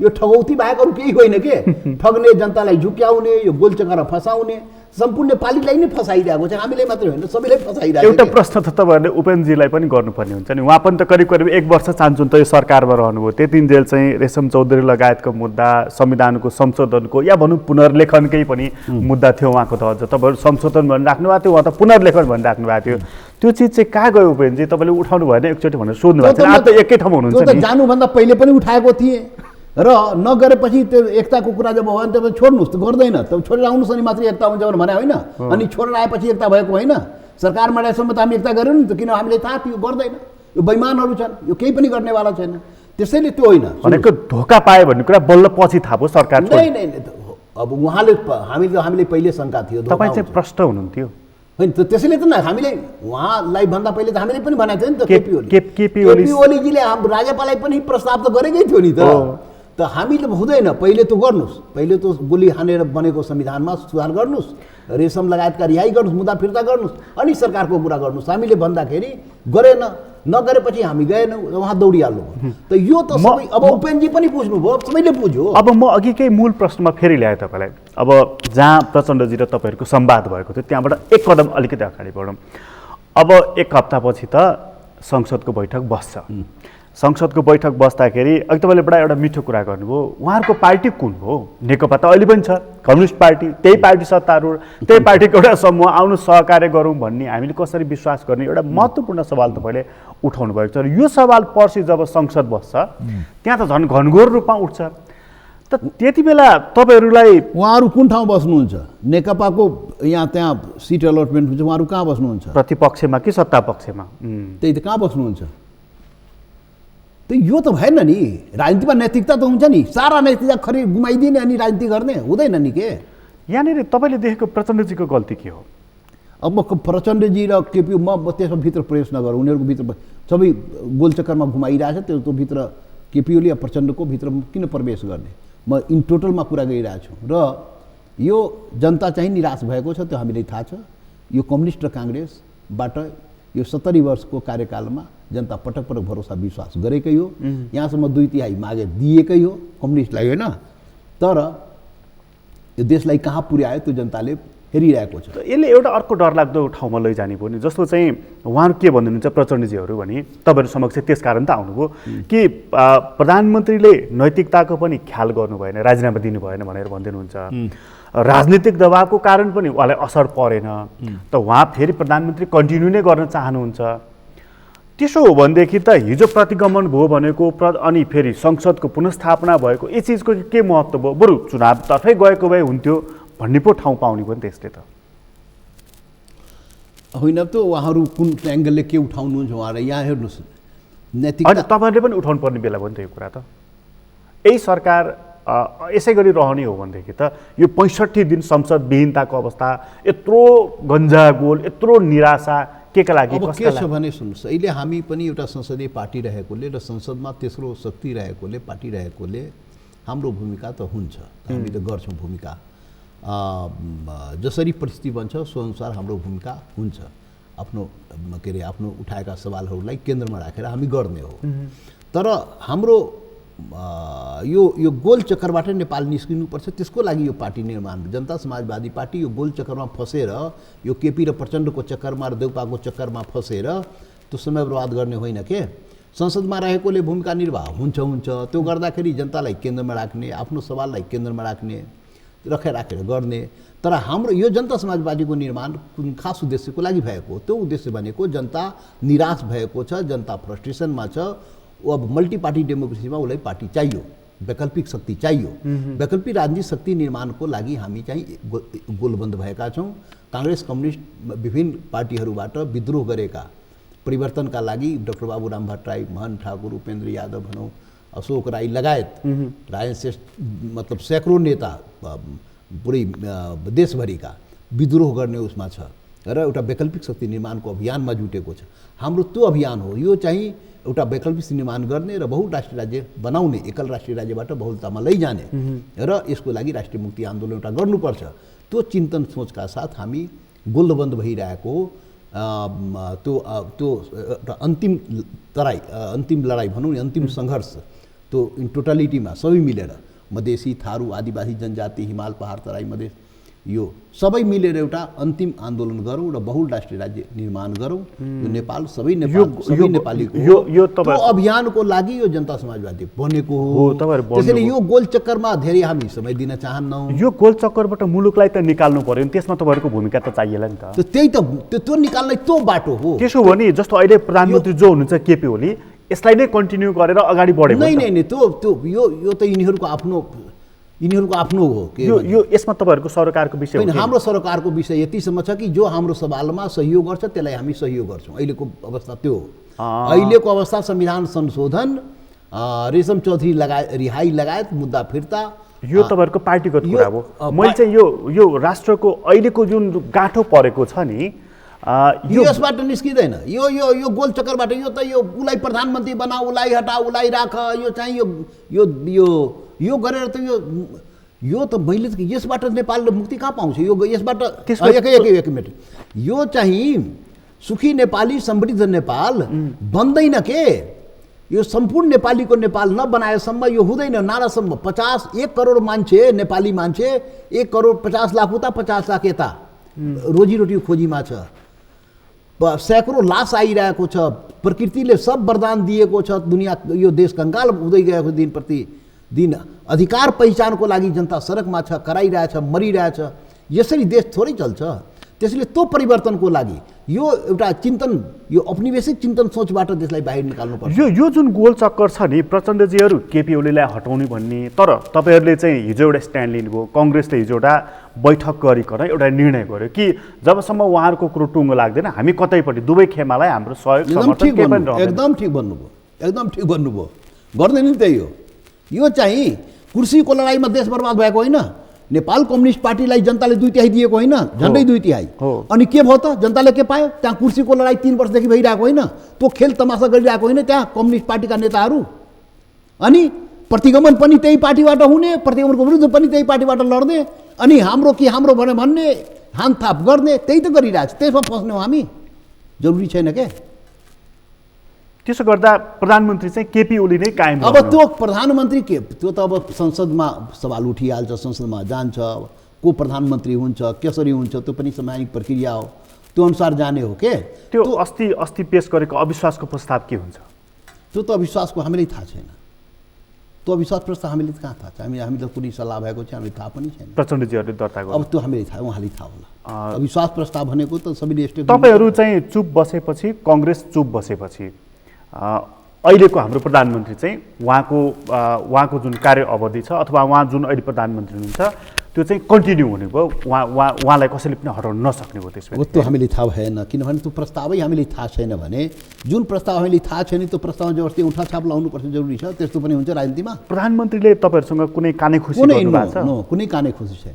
यो ठगौती बाहेक अरू केही होइन के। ठग्ने, जनतालाई झुक्याउने, यो गोलचक्कर फसाउने, सम्पूर्ण नेपालीलाई नै फसाइरहेको छ, हामीले मात्रै होइन सबैलाई फसाइरहेको। एउटा प्रश्न त तपाईँहरूले उपेन्द्रजीलाई पनि गर्नुपर्ने हुन्छ नि, उहाँ पनि त करिब 1 वर्ष चाहन्छन् त यो सरकारमा रहनुभयो, त्यतिन्जेल चाहिँ रेशम चौधरी लगायतको मुद्दा, संविधानको संशोधनको या भनौँ पुनर्लेखनकै पनि मुद्दा थियो उहाँको। त अझ तपाईँहरू संशोधन भनिराख्नु भएको थियो, उहाँ त पुनर्लेखन भनिराख्नु भएको थियो। त्यो चिज चाहिँ कहाँ गयो उपेन्द्रजी, तपाईँले उठाउनु भएन एकचोटि भनेर सोध्नु भएको छ। आज त एकै ठाउँमा हुनुहुन्छ नि। जानुभन्दा पहिले पनि उठाएको थिएँ र नगरेपछि त्यो एकताको कुरा जब भयो भने तपाईँ छोड्नुहोस्, त गर्दैन, तब छोडेर आउनुहोस् अनि मात्रै एकता हुन्छ भने होइन। अनि छोडेर आएपछि एकता भएको होइन, सरकारमा रहेसम्म त हामी एकता गऱ्यौँ नि त, किन हामीले थाहा थियो गर्दैन, यो बेइमानहरू छन्, यो केही पनि गर्नेवाला छैन। त्यसैले त्यो होइन भनेको धोका पायो भन्ने कुरा बल्ल पछि थाहा भयो सरकार। नै अब उहाँले हामीले पहिले शङ्का थियो, तपाईँ चाहिँ प्रष्ट हुनुहुन्थ्यो होइन, त्यसैले त हामीले उहाँलाई भन्दा पहिले त हामीले पनि भनेको थियो नि त। केपी ओलीजीले राजापालाई पनि प्रस्ताव त गरेकै थियो नि त हामीले हुँदैन, पहिले त गर्नुहोस्, पहिले त गोली हानेर बनेको संविधानमा सुधार गर्नुहोस्, रेशम लगायतका रिहाई गर्नुहोस्, मुद्दा फिर्ता गर्नुहोस्, अनि सरकारको कुरा गर्नुहोस्। हामीले भन्दाखेरि गरेन, नगरेपछि हामी गएनौँ, उहाँ दौडिहाल्नु। त यो त सबै अब उपेन्द्रजी पनि बुझ्नुभयो, सबैले बुझ्यो। अब म अघिकै मूल प्रश्नमा फेरि ल्याएँ तपाईँलाई। अब जहाँ प्रचण्डजी र तपाईँहरूको संवाद भएको थियो त्यहाँबाट एक कदम अलिकति अगाडि बढौँ। अब 1 हप्तापछि त संसदको बैठक बस्छ। संसदको बैठक बस्दाखेरि अघि तपाईँले एउटा मिठो कुरा गर्नुभयो, उहाँहरूको पार्टी कुन हो? नेकपा त अहिले पनि छ, कम्युनिस्ट पार्टी, त्यही पार्टी सत्तारूढ, त्यही पार्टीको एउटा समूह, आउनु सहकार्य गरौँ भन्ने हामीले कसरी विश्वास गर्ने एउटा महत्त्वपूर्ण सवाल तपाईँले उठाउनु भएको छ। र यो सवाल पर्सि जब संसद बस्छ त्यहाँ त झन् घनघोर रूपमा उठ्छ। त त्यति बेला तपाईँहरूलाई उहाँहरू कुन ठाउँ बस्नुहुन्छ? नेकपाको यहाँ त्यहाँ सिट अलटमेन्ट हुन्छ, उहाँहरू कहाँ बस्नुहुन्छ? प्रतिपक्षमा कि सत्ता पक्षमा? त्यही त कहाँ बस्नुहुन्छ? त यो त भएन नि, राजनीतिमा नैतिकता त हुन्छ नि, सारा नैतिकता खरि गुमाइदिने अनि राजनीति गर्ने हुँदैन नि के। यहाँनिर तपाईँले देखेको प्रचण्डजीको गल्ती के हो? अब म प्रचण्डजी र केपी म त्यसमा भित्र प्रवेश नगरौँ, उनीहरूको भित्र सबै गोलचक्करमा घुमाइरहेछ, त्यो भित्र केपी ओली या प्रचण्डको भित्र किन प्रवेश गर्ने? म इन टोटलमा कुरा गरिरहेको छु। र यो जनता चाहिँ निराश भएको छ, त्यो हामीलाई थाहा छ। यो कम्युनिस्ट र काङ्ग्रेसबाट यो 70 वर्षको कार्यकालमा जनता पटक भरोसा विश्वास गरेकै हो। यहाँसम्म 2/3 मागे दिएकै हो कम्युनिस्टलाई होइन, तर यो देशलाई कहाँ पुर्यायो त्यो जनताले हेरिरहेको छ। यसले एउटा अर्को डरलाग्दो ठाउँमा लैजाने भयो नि, जस्तो चाहिँ उहाँहरू के भन्नुहुन्छ प्रचण्डजीहरू भने तपाईँहरू समक्ष त्यस कारण त आउनुभयो कि प्रधानमन्त्रीले नैतिकताको पनि ख्याल गर्नु भएन, राजीनामा दिनु भएन भनेर भन्दिनुहुन्छ। राजनीतिक दबावको कारण पनि उहाँलाई असर परेन, त उहाँ फेरि प्रधानमन्त्री कन्टिन्यू नै गर्न चाहनुहुन्छ। त्यसो हो भनेदेखि त हिजो प्रतिगमन भयो भनेको अनि फेरि संसदको पुनस्थापना भएको यी चिजको के महत्त्व भयो? बरु चुनावतर्फै गएको भए हुन्थ्यो भन्ने पो ठाउँ पाउने भयो नि त्यसले त। होइन त उहाँहरू कुन एङ्गलले के उठाउनुहुन्छ? उहाँलाई यहाँ हेर्नुहोस्, नैतिकता अनि तपाईँहरूले पनि उठाउनु पर्ने बेला भयो नि त यो कुरा त। यही सरकार यसै गरी रहने हो भनेदेखि त यो 65 दिन संसद विहीनताको अवस्था, यत्रो गन्जागोल, यत्रो निराशा केका लागि? अब के छ भने सुन्नुहोस्, अहिले हामी पनि एउटा संसदीय पार्टी रहेकोले र संसदमा तेस्रो शक्ति रहेकोले, पार्टी रहेकोले हाम्रो भूमिका त हुन्छ, हामी त गर्छौँ भूमिका। जसरी परिस्थिति बन्छ सो अनुसार हाम्रो भूमिका हुन्छ। आफ्नो के अरे आफ्नो उठाएका सवालहरूलाई केन्द्रमा राखेर हामी गर्ने हो। तर हाम्रो यो गोल चक्करबाट नेपाल निस्किनुपर्छ, त्यसको लागि यो पार्टी निर्माण। जनता समाजवादी पार्टी यो गोल चक्करमा फसेर, यो केपी र प्रचण्डको चक्करमा र देउपाको चक्करमा फसेर त्यो समय बर्बाद गर्ने होइन के। संसदमा रहेकोले भूमिका निर्वाह हुन्छ, त्यो गर्दाखेरि जनतालाई केन्द्रमा राख्ने, आफ्नो सवाललाई केन्द्रमा राख्ने, राखेर गर्ने। तर हाम्रो यो जनता समाजवादीको निर्माण कुन खास उद्देश्यको लागि भएको हो? त्यो उद्देश्य भनेको जनता निराश भएको छ, जनता फ्रस्ट्रेसनमा छ। अब मल्टी पार्टी डेमोक्रेसीमा उसलाई पार्टी चाहियो, वैकल्पिक शक्ति चाहियो। वैकल्पिक राजनीतिक शक्ति निर्माणको लागि हामी चाहिँ गोलबन्द भएका छौँ। काङ्ग्रेस, कम्युनिस्ट विभिन्न पार्टीहरूबाट विद्रोह गरेका, परिवर्तनका लागि डाक्टर बाबुराम भट्टराई, महन ठाकुर, उपेन्द्र यादव भनौँ, अशोक राई लगायत राजन श्रेष्ठ, मतलब सैकड़ों नेता पुरै देशभरिका विद्रोह गर्ने उसमा छ र एउटा वैकल्पिक शक्ति निर्माणको अभियानमा जुटेको छ। हाम्रो त्यो अभियान हो। यो चाहिँ एउटा वैकल्पिक निर्माण गर्ने र बहुराष्ट्रिय राज्य बनाउने, एकल राष्ट्रिय राज्यबाट बहुलतामा लैजाने र यसको लागि राष्ट्रिय मुक्ति आन्दोलन एउटा गर्नुपर्छ। त्यो चिन्तन सोचका साथ हामी गोलबन्द भइरहेको त्यो एउटा अन्तिम लडाइँ भनौँ न, अन्तिम सङ्घर्ष, त्यो इन टोटालिटीमा सबै मिलेर मधेसी, थारू, आदिवासी जनजाति, हिमाल, पहाड, तराई, मधेस, यो सबै मिलेर एउटा अन्तिम आन्दोलन गरौँ र बहुल राष्ट्रिय राज्य निर्माण गरौँ। यो नेपाल सबै नेपालीको हो। त्यो अभियानको लागि यो जनता समाजवादी बनेको हो। त्यसैले यो गोल चक्करमा धेरै हामी समय दिन चाहन्नौँ। यो गोल चक्करबाट मुलुकलाई त निकाल्नु पर्यो नि, त्यसमा तपाईँहरूको भूमिका त चाहिएला नि त। त्यही त, त्यो निकाल्ने त्यो बाटो हो। त्यसो हो नि, जस्तो अहिले प्रधानमन्त्री जो हुनुहुन्छ केपी ओली, यसलाई नै कन्टिन्यू गरेर अगाडि बढ्यो। नै त्यो यो त यिनीहरूको आफ्नो हो के। यो यसमा तपाईँहरूको सरकारको विषय होइन, हाम्रो सरकारको विषय यतिसम्म छ कि जो हाम्रो सवालमा सहयोग गर्छ त्यसलाई हामी सहयोग गर्छौँ। अहिलेको अवस्था त्यो हो। अहिलेको अवस्था संविधान संशोधन, रेशम चौधरी रिहाई लगायत मुद्दा फिर्ता, यो तपाईँहरूको पार्टीगत कुरा हो। मैले चाहिँ यो राष्ट्रको अहिलेको जुन गाँठो परेको छ नि, यो यसबाट निस्किँदैन। यो गोल चक्करबाट यो त यो उसलाई प्रधानमन्त्री बना, उसलाई हटा, उसलाई राख, यो चाहिँ यो गरेर त यो त मैले यसबाट नेपालले मुक्ति कहाँ पाउँछ? यो यसबाट एक मिनट, यो चाहिँ सुखी नेपाली, समृद्ध नेपाल बन्दैन के। यो सम्पूर्ण नेपालीको नेपाल नबनाएसम्म यो हुँदैन। नारासम्म 1 करोड मान्छे, नेपाली मान्छे 1 करोड 50 लाख उता 50 लाख यता रोजीरोटी खोजीमा छ। सैकड़ों लास आइरहेको छ। प्रकृतिले सब वरदान दिएको छ। दुनियाँ यो देश कंगाल हुँदै गएको दिन प्रतिदिन अधिकार पहिचानको लागि जनता सडकमा छ, कराइरहेछ, मरिरहेछ। यसरी देश थोरै चल्छ। त्यसैले त्यो परिवर्तनको लागि यो एउटा चिन्तन, यो औपनिवेशिक चिन्तन सोचबाट देशलाई बाहिर निकाल्नुपर्छ। यो जुन गोल चक्कर छ नि, प्रचण्डजीहरू केपी ओलीलाई हटाउने भन्ने, तर तपाईँहरूले चाहिँ हिजो एउटा स्ट्यान्ड लिनुभयो। कङ्ग्रेसले हिजो एउटा बैठक गरिकन एउटा निर्णय गर्यो कि जबसम्म उहाँहरूको कुरो टुङ्गो लाग्दैन, हामी कतैपट्टि दुवै खेमालाई हाम्रो सहयोग समर्थन केही पनि रहँदैन। एकदम ठिक भन्नुभयो। गर्दैन नि त्यही हो। यो चाहिँ कुर्सीको लडाइँमा देश बर्बाद भएको होइन। नेपाल कम्युनिस्ट पार्टीलाई जनताले 2/3 दिएको होइन, झन्डै 2/3। अनि के भयो त? जनताले के पायो? त्यहाँ कुर्सीको लडाइँ 3 वर्षदेखि भइरहेको होइन, त्यो खेल तमासा गरिरहेको होइन त्यहाँ कम्युनिस्ट पार्टीका नेताहरू। अनि प्रतिगमन पनि त्यही पार्टीबाट हुने, प्रतिगमनको विरुद्ध पनि त्यही पार्टीबाट लड्ने, अनि हाम्रो भन्ने हानथाप गर्ने, त्यही त गरिरहेको छ। त्यसमा फस्ने हो हामी, जरुरी छैन के। त्यसो गर्दा प्रधानमन्त्री चाहिँ केपी ओली नै कायम। अब त्यो प्रधानमन्त्री के, त्यो त अब संसदमा सवाल उठिहाल्छ, संसदमा जान्छ, को प्रधानमन्त्री हुन्छ, कसरी हुन्छ, त्यो पनि संवैधानिक प्रक्रिया हो, त्यो अनुसार जाने हो के। त्यो अस्ति पेश गरेको अविश्वासको प्रस्ताव के हुन्छ? त्यो त अविश्वासको हामीलाई थाहा छैन। त्यो अविश्वास प्रस्ताव हामीले कहाँ थाहा छ? हामीलाई कुनै सल्लाह भएको चाहिँ हामीलाई थाहा पनि छैन। प्रचण्डजीहरूले दर्ता गर्नु, अब त्यो हामीलाई थाहा, उहाँले थाहा होला। अविश्वास प्रस्ताव भनेको त सबैले तपाईँहरू चाहिँ चुप बसेपछि, कङ्ग्रेस चुप बसेपछि अहिलेको हाम्रो प्रधानमन्त्री चाहिँ उहाँको जुन कार्य अवधि छ अथवा उहाँ जुन अहिले प्रधानमन्त्री हुनुहुन्छ त्यो चाहिँ कन्टिन्यू हुने भयो, उहाँलाई कसैले पनि हटाउन नसक्ने भयो त्यसमा। त्यो हामीले थाहा भएन, किनभने त्यो प्रस्तावै हामीले थाहा छैन भने, जुन प्रस्ताव हामीले थाहा छैन त्यो प्रस्ताव जबरजस्ती उठाछाप लाउनुपर्छ जरुरी छ, त्यस्तो पनि हुन्छ राजनीतिमा। प्रधानमन्त्रीले तपाईँहरूसँग कुनै काने खुसी गर्नुभएको छ? कुनै काने खुसी छैन,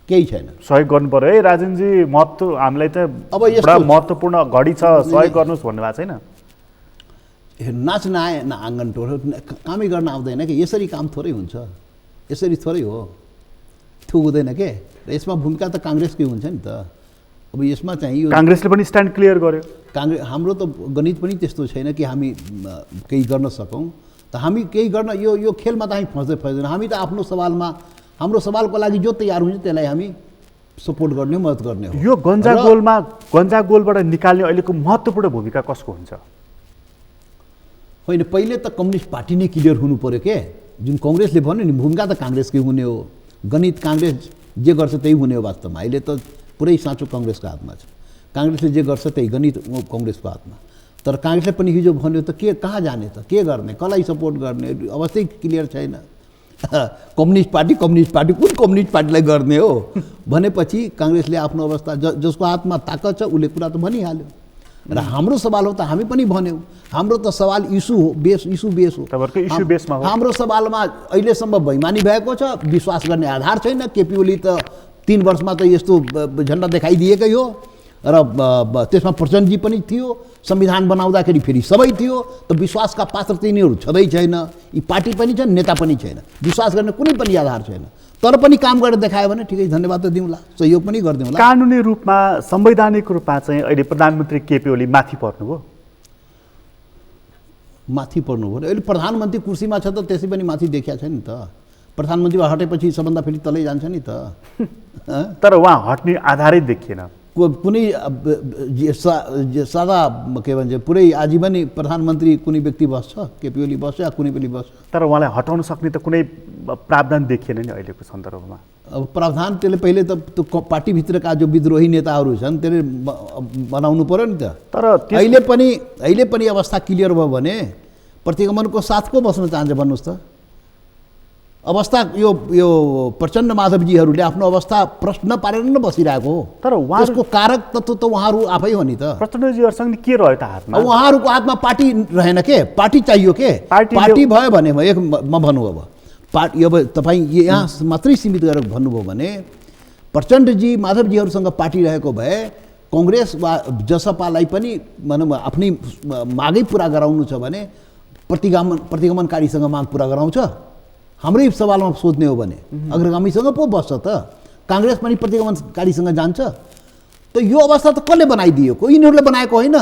केही छैन। सहयोग गर्नु पर्यो है राजेनजी, महत्त्व हामीलाई त अब एउटा महत्त्वपूर्ण घडी छ, सहयोग गर्नुहोस् भन्नुभएको छैन? नाच्न आए न आँगन टोर, कामै गर्न आउँदैन कि, यसरी काम थोरै हुन्छ, यसरी थोरै हो, त्यो हुँदैन के। र यसमा भूमिका त काङ्ग्रेसकै हुन्छ नि त। अब यसमा चाहिँ यो काङ्ग्रेसले पनि स्ट्यान्ड क्लियर गर्यो। हाम्रो त गणित पनि त्यस्तो छैन कि हामी केही गर्न सकौँ, त हामी केही गर्न यो खेलमा त हामी फस्दैन। हामी त आफ्नो सवालमा, हाम्रो सवालको लागि जो तयार हुन्छ त्यसलाई हामी सपोर्ट गर्ने, मद्दत गर्ने हो। यो गन्जागोलबाट निकाल्ने अहिलेको महत्त्वपूर्ण भूमिका कसको हुन्छ? होइन, पहिले त कम्युनिस्ट पार्टी नै क्लियर हुनु पऱ्यो के। जुन कङ्ग्रेसले भन्यो नि, भूमिका त काङ्ग्रेसकै हुने हो, गणित काङ्ग्रेस जे गर्छ त्यही हुने हो। वास्तवमा अहिले त पुरै साँचो काङ्ग्रेसको हातमा छ, काङ्ग्रेसले जे गर्छ त्यही गणित कङ्ग्रेसको हातमा। तर काङ्ग्रेसले पनि हिजो भन्यो त के, कहाँ जाने त, के गर्ने, कसलाई सपोर्ट गर्ने, अवस्थै क्लियर छैन। कम्युनिस्ट पार्टी कुन कम्युनिस्ट पार्टीलाई गर्ने हो भनेपछि काङ्ग्रेसले आफ्नो अवस्था, जसको हातमा ताकत छ उसले कुरा त भनिहाल्यो। र हाम्रो सवाल हो त हामी पनि भन्यौँ, हाम्रो त सवाल इस्यु बेस हो। हाम्रो सवालमा अहिलेसम्म बेइमानी भएको छ, विश्वास गर्ने आधार छैन। केपी ओली त 3 वर्षमा त यस्तो झन्डा देखाइदिएकै हो, र त्यसमा प्रचण्डजी पनि थियो, संविधान बनाउँदाखेरि फेरि सबै थियो। त विश्वासका पात्र तिनीहरू छँदै छैन, यी पार्टी पनि छन्, नेता पनि छैन, विश्वास गर्ने कुनै पनि आधार छैन। तर पनि काम गरेर देखायो भने ठिकै, धन्यवाद त दिउँला, सहयोग पनि गरिदिउँला। कानुनी रूपमा, संवैधानिक रूपमा चाहिँ अहिले प्रधानमन्त्री केपी ओली माथि पर्नुभयो। माथि पर्नुभयो अहिले प्रधानमन्त्री कुर्सीमा छ त त्यसै पनि माथि देखिया छ नि त। प्रधानमन्त्रीबाट हटेपछि सबभन्दा फेरि तलै जान्छ नि त। तर उहाँ हट्ने आधारै देखिएन। कुनै सादा के भन्छ पुरै आजीवनै प्रधानमन्त्री कुनै व्यक्ति बस्छ, केपी ओली बस्छ या कुनै पनि बस्छ। तर उहाँलाई हटाउन सक्ने त कुनै प्रावधान देखिएन नि अहिलेको सन्दर्भमा। अब प्रावधान त्यसले पहिले त त्यो पार्टीभित्रका जो विद्रोही नेताहरू छन् त्यसले बनाउनु पर्यो नि त। तर अहिले पनि अवस्था क्लियर भयो भने प्रतिगमनको साथ को बस्न चाहन्छ भन्नुहोस् त? अवस्था यो प्रचण्ड माधवजीहरूले आफ्नो अवस्था प्रश्न पारेर नै बसिरहेको हो। तर त्यसको कारक तत्त्व त उहाँहरू आफै हो नि त। प्रचण्डजीहरूसँग के रह्यो त हातमा? उहाँहरूको हातमा पार्टी रहेन के, पार्टी चाहियो के। पार्टी भयो भने म भनौँ अब पार्टी, अब तपाईँ यहाँ मात्रै सीमित गरेर भन्नुभयो भने प्रचण्डजी माधवजीहरूसँग पार्टी रहेको भए कङ्ग्रेस वा जसपालाई पनि भनौँ आफ्नै मागै पुरा गराउनु छ भने प्रतिगमनकारीसँग माग पुरा गराउँछ। हाम्रै सवालमा सोध्ने हो भने अग्रगामीसँग पो बस्छ त, काङ्ग्रेस पनि प्रतिगमनकारीसँग जान्छ। त यो अवस्था त कसले बनाइदिएको? यिनीहरूले बनाएको होइन,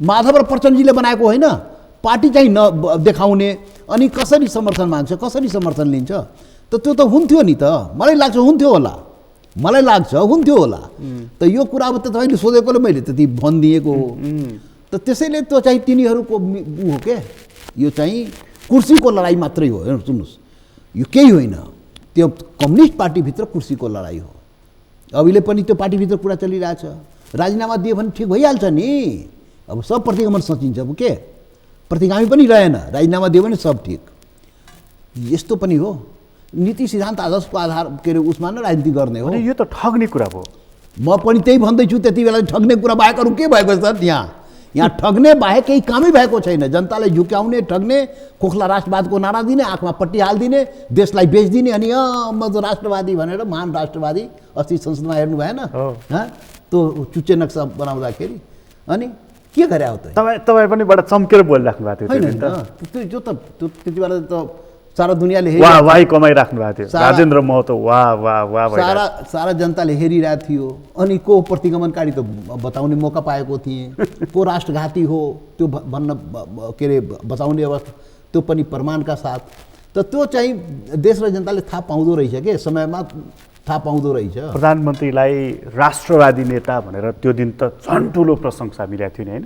माधव र प्रचण्डजीले बनाएको होइन। पार्टी चाहिँ देखाउने अनि कसरी समर्थन माग्छ, कसरी समर्थन लिन्छ, त त्यो त हुन्थ्यो नि त। मलाई लाग्छ हुन्थ्यो होला। त यो कुरा अब त तपाईँले सोधेकोले मैले त्यति भनिदिएको हो। त त्यसैले त्यो चाहिँ तिनीहरूको हो के, यो चाहिँ कुर्सीको लडाइँ मात्रै हो। सुन्नुहोस्, यो केही होइन, त्यो कम्युनिस्ट पार्टीभित्र कुर्सीको लडाइँ हो। अहिले पनि त्यो पार्टीभित्र कुरा चलिरहेछ। राजीनामा दियो भने ठिक भइहाल्छ नि, अब सब प्रतिगमन सचिन्छ अब के, प्रतिगामी पनि रहेन, राजीनामा दियो भने सब ठिक। यस्तो पनि हो, नीति सिद्धान्त आदर्शको आधार के अरे उसमा नै राजनीति गर्ने हो। यो त ठग्ने कुरा हो। म पनि त्यही भन्दैछु, त्यति बेला ठग्ने कुरा बाहेक अरू के भएको छ यहाँ ठग्ने बाहेक केही कामै भएको छैन। जनतालाई झुक्याउने, ठग्ने, खोखला राष्ट्रवादको नारा दिने, आँखमा पट्टी हालिदिने, देशलाई बेचिदिने, अनि म त राष्ट्रवादी भनेर महान राष्ट्रवादी अस्ति संसदमा हेर्नु भएन त्यो चुच्चे नक्सा बनाउँदाखेरि? अनि के गरे हो त? तपाईँ पनि बडा चम्केर बोलिराख्नु भएको थियो। त्यति बेला त सारा दुनियाँले वाह कमाइराख्नु भएको थियो राजेन्द्र महतो, वाह सारा जनताले हेरिरहेको थियो। अनि को प्रतिगमनकारी त बताउने मौका पाएको थिएँ, को राष्ट्रघाती हो त्यो भन्न के अरे बताउने अवस्था, त्यो पनि प्रमाणका साथ। त त्यो चाहिँ देश र जनताले थाहा पाउँदो रहेछ के, समयमा थाहा पाउँदो रहेछ। प्रधानमन्त्रीलाई राष्ट्रवादी नेता भनेर त्यो दिन त झन् ठुलो प्रशंसा मिलेको थियो नि होइन?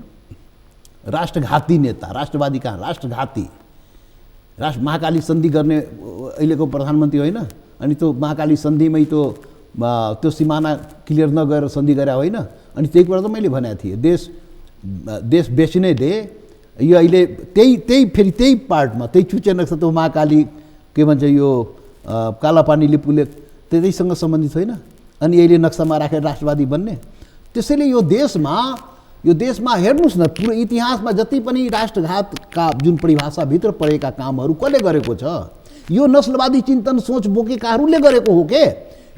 राष्ट्रघाती नेता, राष्ट्रवादी कहाँ, राष्ट्रघाती। महाकाली सन्धि गर्ने अहिलेको प्रधानमन्त्री होइन? अनि त्यो महाकाली सन्धिमै त्यो सिमाना क्लियर नगरेर सन्धि गरे होइन? अनि त्यही कुरा त मैले भनेको थिएँ, देश बेच्नै दे, यो अहिले फेरि त्यही पार्टमा त्यही चुचे नक्षत्र महाकाली के भन्छ यो कालापानी लिपुले त्यहीसँग सम्बन्धित होइन अनि अहिले नक्सामा राखेर राष्ट्रवादी बन्ने। त्यसैले यो देशमा हेर्नुहोस् न पुरो इतिहासमा जति पनि राष्ट्रघातका जुन परिभाषाभित्र परेका कामहरू कसले गरेको छ, यो नस्लवादी चिन्तन सोच बोकेकाहरूले गरेको हो के।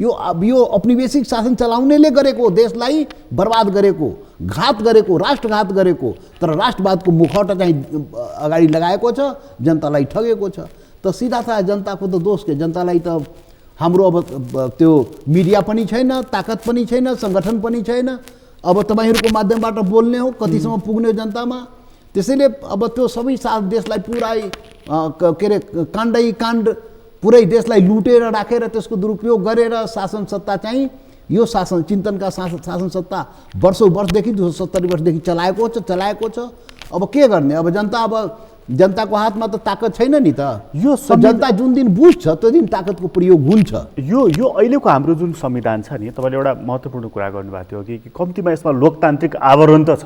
यो औपनिवेशिक शासन चलाउनेले गरेको, देशलाई बर्बाद गरेको, घात गरेको, राष्ट्रघात गरेको। तर राष्ट्रवादको मुखौटा चाहिँ अगाडि लगाएको छ, जनतालाई ठगेको छ। त सिधा था जनताको त दोष के, जनतालाई त हाम्रो अब त्यो मिडिया पनि छैन, ताकत पनि छैन, सङ्गठन पनि छैन। अब तपाईँहरूको माध्यमबाट बोल्ने हो, कतिसम्म पुग्ने हो जनतामा। त्यसैले अब त्यो सबै साथ देशलाई पुरै के अरे काण्ड पुरै देशलाई लुटेर राखेर त्यसको दुरुपयोग गरेर शासन सत्ता चाहिँ यो शासन चिन्तनका शासन सत्ता वर्षौँ वर्षदेखि 270 वर्षदेखि चलाएको छ। अब के गर्ने, अब जनताको हातमा त ताकत छैन नि त। यो जनता जुन दिन बुझ्छ त्यो दिन ताकतको प्रयोग हुन्छ। यो अहिलेको हाम्रो जुन संविधान छ नि, तपाईँले एउटा महत्त्वपूर्ण कुरा गर्नुभएको थियो कि कम्तीमा यसमा लोकतान्त्रिक आवरण त छ,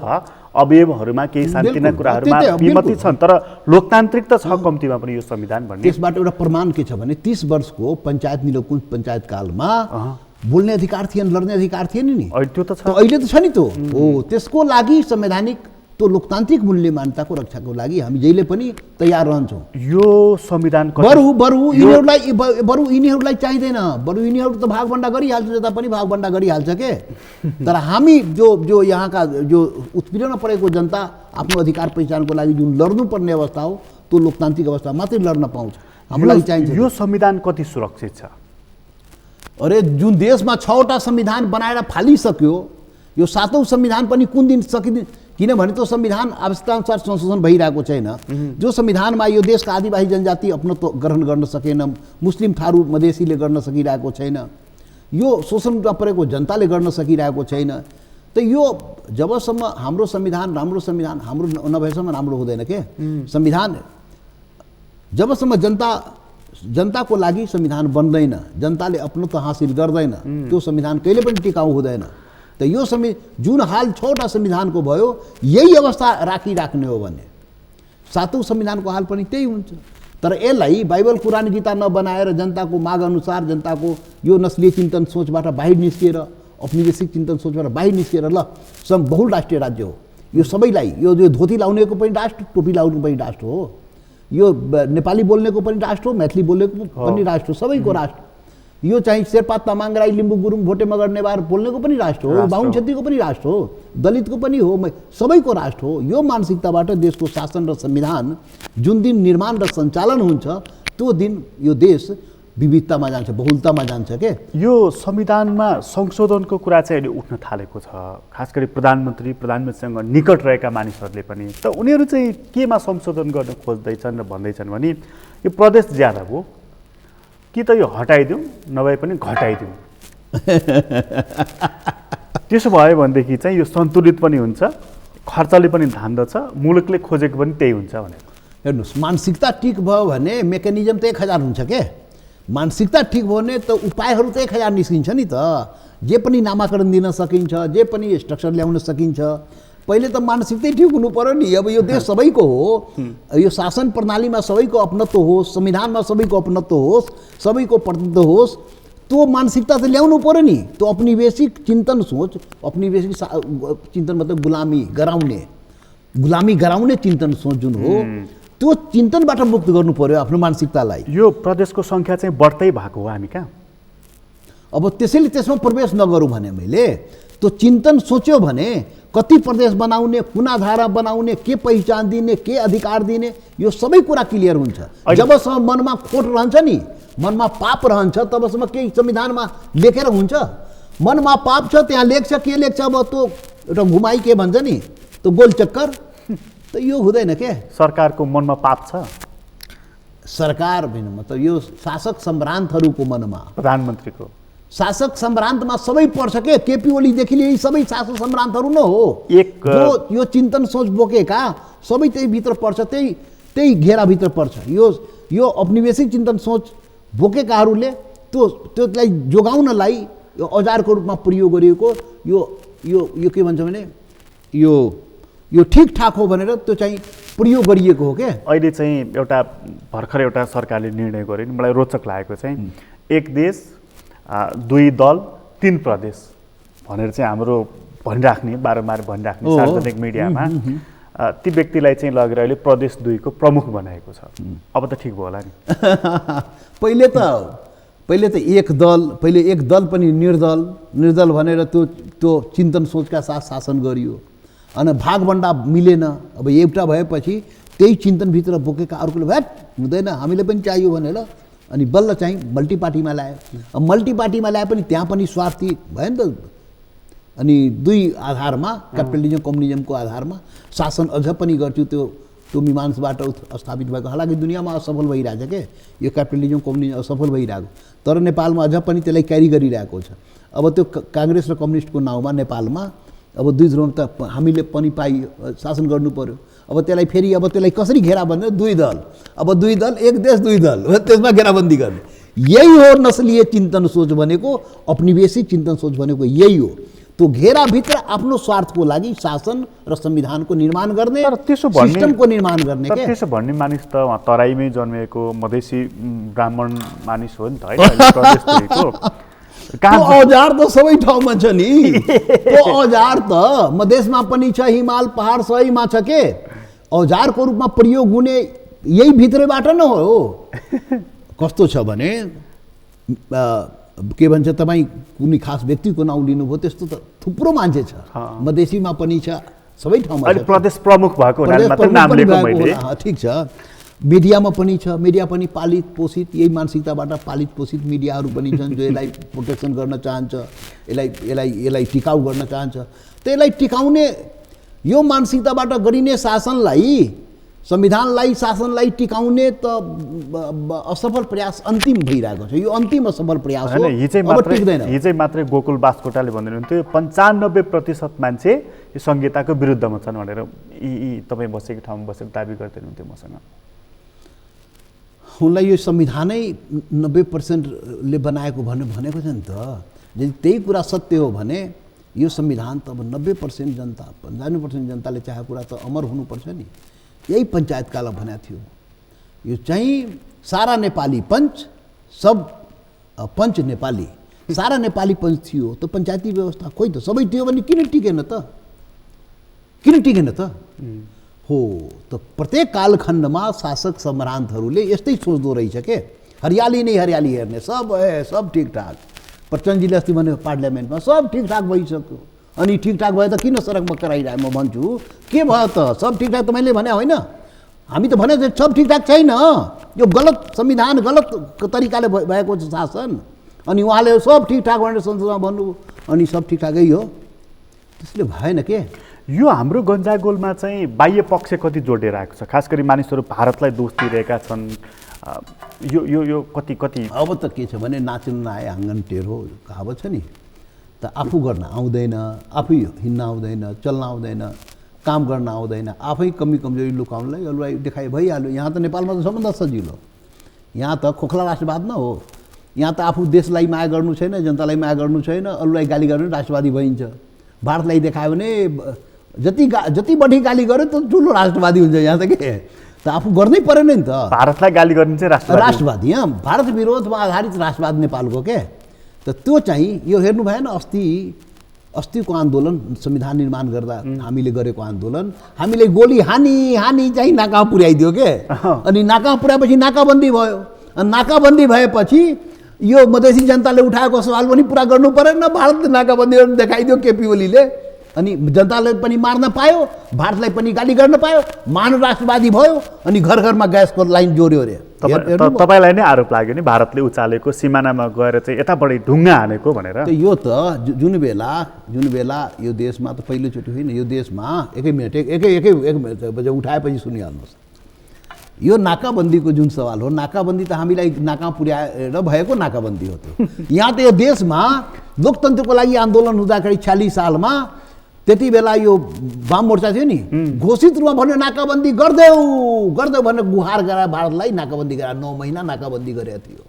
अवयवहरूमा केही शान्तिना कुराहरूमा विमति छन्, तर लोकतान्त्रिक त छ कम्तीमा पनि यो संविधान भन्ने। त्यसबाट एउटा प्रमाण के छ भने 30 वर्षको पञ्चायत निलकुञ्ज पञ्चायत कालमा बोल्ने अधिकार थिएन, लड्ने अधिकार थिएन नि। त्यो त छ, अहिले त छ नि। त्यसको लागि संवैधानिक त्यो लोकतान्त्रिक मूल्य मान्यताको रक्षाको लागि हामी जहिले पनि तयार रहन्छौँ। यो संविधान बरु यिनीहरूलाई चाहिँदैन, बरु यिनीहरू त भागभन्डा गरिहाल्छ, जता पनि भागभन्डा गरिहाल्छ के। तर हामी जो यहाँका जो उत्पीडनमा परेको जनता आफ्नो अधिकार पहिचानको लागि जुन लड्नुपर्ने अवस्था हो त्यो लोकतान्त्रिक अवस्था मात्रै लड्न पाउँछ, हाम्रो लागि चाहिन्छ। यो संविधान कति सुरक्षित छ? अरे जुन देशमा 6वटा संविधान बनाएर फालिसक्यो, यो 7औं संविधान पनि कुन दिन सकिन्छ, किनभने त्यो संविधान आवश्यकताअनुसार संशोधन भइरहेको छैन। जो संविधानमा यो देशका आदिवासी जनजाति अपनत्व ग्रहण गर्न सकेन, मुस्लिम थारू मधेसीले गर्न सकिरहेको छैन, यो शोषणमा परेको जनताले गर्न सकिरहेको छैन। त यो जबसम्म हाम्रो संविधान हाम्रो नभएसम्म राम्रो हुँदैन के। संविधान जबसम्म जनताको लागि संविधान बन्दैन, जनताले अपनत्व हासिल गर्दैन, त्यो संविधान कहिले पनि टिकाउ हुँदैन। त यो जुन हाल 6वटा संविधानको भयो, यही अवस्था राखिराख्ने हो भने 7औं संविधानको हाल पनि त्यही हुन्छ। तर यसलाई बाइबल कुरान गीता नबनाएर जनताको माग अनुसार जनताको यो नस्लीय चिन्तन सोचबाट बाहिर निस्किएर, औपनिवेशिक चिन्तन सोचबाट बाहिर निस्किएर ल बहुराष्ट्रिय राज्य हो, यो सबैलाई यो धोती लाउनेको पनि राष्ट्र, टोपी लाउनेको पनि राष्ट्र हो, यो नेपाली बोल्नेको पनि राष्ट्र हो, मैथिली बोल्नेको पनि राष्ट्र हो, सबैको राष्ट्र। यो चाहिँ शेर्पा तामाङ राई लिम्बू गुरुङ भोटे मगर नेवार बोल्नेको पनि राष्ट्र हो, बाहुन छेत्रीको पनि राष्ट्र हो, दलितको पनि हो, सबैको राष्ट्र हो। यो मानसिकताबाट देशको शासन र संविधान जुन दिन निर्माण र सञ्चालन हुन्छ त्यो दिन यो देश विविधतामा जान्छ, बहुलतामा जान्छ के। यो संविधानमा संशोधनको कुरा चाहिँ अहिले उठ्न थालेको छ, खास गरी प्रधानमन्त्रीसँग निकट रहेका मानिसहरूले पनि। त उनीहरू चाहिँ केमा संशोधन गर्न खोज्दैछन् र भन्दैछन् भने यो प्रदेश ज्यादा हो कि त यो हटाइदिउँ नभए पनि घटाइदिउँ। त्यसो भयो भनेदेखि चाहिँ यो सन्तुलित पनि हुन्छ, खर्चले पनि धान्दछ, मुलुकले खोजेको पनि त्यही हुन्छ भनेर। हेर्नुहोस्, मानसिकता ठिक भयो भने मेकानिजम त 1000 हुन्छ के। मानसिकता ठिक भयो भने त उपायहरू त 1000 निस्किन्छ नि त। जे पनि नामाकरण दिन सकिन्छ, जे पनि स्ट्रक्चर ल्याउन सकिन्छ। पहिले त मानसिकतै ठिक हुनु पर्यो नि। अब यो देश सबैको हो, यो शासन प्रणालीमा सबैको अपनत्व होस्, संविधानमा सबैको अपनत्व होस्, सबैको प्रतिनिधित्व होस्, त्यो मानसिकता त ल्याउनु पर्यो नि। त्यो औपनिवेशिक चिन्तन सोच, औपनिवेशिक चिन्तन मतलब गुलामी गराउने चिन्तन सोच जुन हो, त्यो चिन्तनबाट मुक्त गर्नु पर्यो आफ्नो मानसिकतालाई। यो प्रदेशको सङ्ख्या चाहिँ बढ्दै भएको हो हामी कहाँ। अब त्यसैले त्यसमा प्रवेश नगरौँ भने मैले त्यो चिन्तन सोच्यो भने कति प्रदेश बनाउने, कुन आधारमा बनाउने, के पहिचान दिने, के अधिकार दिने, यो सबै कुरा क्लियर हुन्छ। जबसम्म मनमा खोट रहन्छ नि, मनमा पाप रहन्छ, तबसम्म केही संविधानमा लेखेर हुन्छ। मनमा पाप छ, त्यहाँ लेख्छ, के लेख्छ, अब त्यो एउटा घुमाइ के भन्छ नि, त्यो गोल चक्कर, त यो हुँदैन के। सरकारको मनमा पाप छ, सरकार भन्नु मतलब यो शासक सम्भ्रान्तहरूको मनमा, प्रधानमन्त्रीको शासक सम्भ्रान्तमा सबै पर्छ के। केपी ओलीदेखि लिई सबै शासक सम्भ्रान्तहरू न हो, जो यो चिन्तन सोच बोकेका सबै त्यही भित्र पर्छ, त्यही घेराभित्र पर्छ। यो औपनिवेशिक चिन्तन सोच बोकेकाहरूले त्यसलाई जोगाउनलाई यो औजारको रूपमा प्रयोग गरिएको यो के भन्छ भने यो यो ठिकठाक हो भनेर त्यो चाहिँ प्रयोग गरिएको हो क्या। अहिले चाहिँ एउटा भर्खर एउटा सरकारले निर्णय गर्यो नि, मलाई रोचक लागेको चाहिँ एक देश दुई दल तीन प्रदेश भनेर चाहिँ हाम्रो भनिराख्ने, बारम्बार भनिराख्ने सार्वजनिक मिडियामा ती व्यक्तिलाई चाहिँ लगेर अहिले प्रदेश 2 को प्रमुख बनाएको छ। अब त ठिक भयो होला नि। पहिले त एक दल पनि निर्दल भनेर त्यो चिन्तन सोचका साथ शासन गरियो। अनि भागभन्डा मिलेन। अब एउटा भएपछि त्यही चिन्तनभित्र बोकेका अर्कोले भ्याट हुँदैन, हामीले पनि चाहियो भनेर अनि बल्ल चाहिँ मल्टिपार्टीमा ल्यायो। अब मल्टिपार्टीमा ल्याए पनि त्यहाँ पनि स्वार्थी भयो नि त। अनि दुई आधारमा, क्यापिटलिजम कम्युनिजमको आधारमा शासन अझ पनि गर्छु, त्यो मीमांसबाट स्थापित भएको। हालाकि दुनियाँमा असफल भइरहेछ के, यो क्यापिटलिजम कम्युनिजम असफल भइरहेको, तर नेपालमा अझ पनि त्यसलाई क्यारी गरिरहेको छ। अब त्यो काङ्ग्रेस र कम्युनिस्टको नाउँमा नेपालमा अब दुई ध्रुव त हामीले पनि शासन गर्नु पर्यो। अब त्यसलाई कसरी घेरा भन्ने, दुई दल। अब दुई दल, एक देश दुई दल, त्यसमा घेराबन्दी गर्ने। यही हो नस्लीय चिन्तन सोच भनेको, औपनिवेशिक चिन्तन सोच भनेको यही हो। त्यो घेराभित्र आफ्नो स्वार्थको लागि शासन र संविधानको निर्माण गर्ने, सिस्टमको निर्माण गर्ने। त्यसो भन्ने मानिस त तराईमै जन्मेको मधेसी ब्राह्मण मानिस हो नि त है। त्यो औजार त सबै ठाउँमा छ नि। त्यो औजार त मधेसमा पनि छ, हिमाल पहाड सबैमा छ के। औजारको रूपमा प्रयोग हुने यही भित्रबाट न हो। कस्तो छ भने के भन्छ, तपाईँ कुनै खास व्यक्तिको नाउँ लिनुभयो, त्यस्तो त थुप्रो मान्छे छ, मधेसीमा पनि छ, सबै ठाउँमा छ। प्रदेश प्रमुख भएको हुनाले मात्र नाम लिएको मैले। ठिक छ। मिडियामा पनि छ, मिडिया पनि पालित पोषित, यही मानसिकताबाट पालित पोषित मिडियाहरू पनि छन् जो यसलाई प्रोटेक्सन गर्न चाहन्छ, यसलाई टिकाउ गर्न चाहन्छ। त्यसलाई टिकाउने यो मानसिकताबाट गरिने शासनलाई, संविधानलाई, शासनलाई टिकाउने त असफल प्रयास अन्तिम भइरहेको छ। यो अन्तिम असफल प्रयास हो। हिजै मात्रै गोकुल बास्कोटाले भन्नुहुन्थ्यो 95% मान्छे यो संहिताको विरुद्धमा छन् भनेर। तपाईँ बसेको ठाउँमा बसेर दाबी गर्दै हुनुहुन्थ्यो मसँग। उनलाई यो संविधानै 90%ले बनाएको भनेको छ नि त। यदि त्यही कुरा सत्य हो भने यो संविधान त अब 90% जनता, 95% जनताले चाहेको कुरा त अमर हुनुपर्छ नि। यही पञ्चायत कालमा भनेको थियो। यो चाहिँ सारा नेपाली पञ्च, सब पञ्च नेपाली, सारा नेपाली पञ्च थियो। त पञ्चायती व्यवस्था खोइ त सबै थियो भने किन टिकेन त? हो त प्रत्येक कालखण्डमा शासक सम्रान्तहरूले यस्तै सोच्दो रहेछ के, हरियाली नै हरियाली हेर्ने, सब ठिकठाक। प्रचण्डजीले अस्ति भने पार्लियामेन्टमा सब ठिकठाक भइसक्यो। अनि ठिकठाक भए त किन सडकमा कराइरहे? म भन्छु के भयो त? सब ठिकठाक त मैले भने होइन, हामी त भने सब ठिकठाक छैन। यो गलत संविधान, गलत तरिकाले भएको छ शासन। अनि उहाँले सब ठिकठाक भनेर संसदमा भन्नु, अनि सब ठिकठाकै हो, त्यसले भएन के। यो हाम्रो गन्जागोलमा चाहिँ बाह्य पक्ष कति जोडेर आएको छ, खास गरी मानिसहरू भारतलाई दोष दिइरहेका छन्। यो कति अब त के छ भने नाच्नु नआए आँगन टेढो कहावत छ नि। त आफू गर्न आउँदैन, आफै हिँड्न आउँदैन, चल्न आउँदैन, काम गर्न आउँदैन, आफै कमजोरी लुकाउनलाई अरूलाई देखाइ भइहाल्यो। यहाँ त नेपालमा त सबभन्दा सजिलो। यहाँ त खोखला राष्ट्रवाद न हो। यहाँ त आफू देशलाई माया गर्नु छैन, जनतालाई माया गर्नु छैन, अरूलाई गाली गर्नु राष्ट्रवादी भइन्छ। भारतलाई देखायो भने जति बढी गाली गर्यो त ठुलो राष्ट्रवादी हुन्छ। यहाँ त के त आफू गर्नै परेन नि त। भारतलाई गाली गर्ने चाहिँ राष्ट्रवादी, यहाँ भारत विरोधमा आधारित राष्ट्रवाद नेपालको के। त त्यो चाहिँ यो हेर्नु भएन, अस्तिको आन्दोलन, संविधान निर्माण गर्दा हामीले गरेको आन्दोलन, हामीले गोली हानी चाहिँ नाकामा पुर्याइदियो के। अनि नाकामा पुर्याएपछि नाकाबन्दी भयो। अनि नाकाबन्दी भएपछि यो मधेसी जनताले उठाएको सवाल पनि पुरा गर्नु परेन। भारतले नाकाबन्दी गर्नु देखाइदियो केपी ओलीले, अनि जनताले पनि मार्न पायो, भारतलाई पनि गाली गर्न पायो, महान राष्ट्रवादी भयो। अनि घर घरमा ग्यासको लाइन जोड्यो अरे। तपाईँलाई नै आरोप लाग्यो नि भारतले उचालेको, सिमानामा गएर चाहिँ यतापट्टि ढुङ्गा हानेको भनेर। यो त जुन बेला यो देशमा त पहिलोचोटि होइन, यो देशमा एकै मिनट उठाएपछि सुनिहाल्नुहोस्। यो नाकाबन्दीको जुन सवाल हो, नाकाबन्दी त हामीलाई नाकामा पुर्याएर भएको नाकाबन्दी हो। यहाँ त यो देशमा लोकतन्त्रको लागि आन्दोलन हुँदाखेरि 46 सालमा त्यति बेला यो वाम मोर्चा थियो नि, घोषित रूपमा भन्यो नाकाबन्दी गरिदेऊ भनेर गुहार गराए भारतलाई। नाकाबन्दी गराए, 9 महिना नाकाबन्दी गरेको थियो।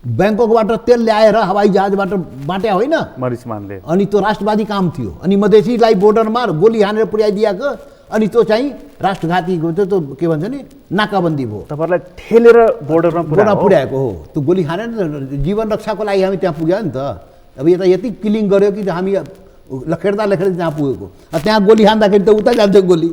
ब्याङ्ककबाट तेल ल्याएर हवाई जहाजबाट बाट्या होइन मरिचमानले। अनि त्यो राष्ट्रवादी काम थियो। अनि मधेसीलाई बोर्डरमा गोली हानेर पुर्याइदिएको, अनि त्यो चाहिँ राष्ट्रघातीको त्यो के भन्छ नि नाकाबन्दी भयो, तपाईँहरूलाई ठेलेर बोर्डरमा पुर्याएको हो। त्यो गोली खाने जीवन रक्षाको लागि हामी त्यहाँ पुग्यो नि त। अब यता यति किलिङ गर्यो कि हामी लखेड्दा त्यहाँ पुगेको, त्यहाँ गोली हान्दाखेरि त उता जान्थ्यो गोली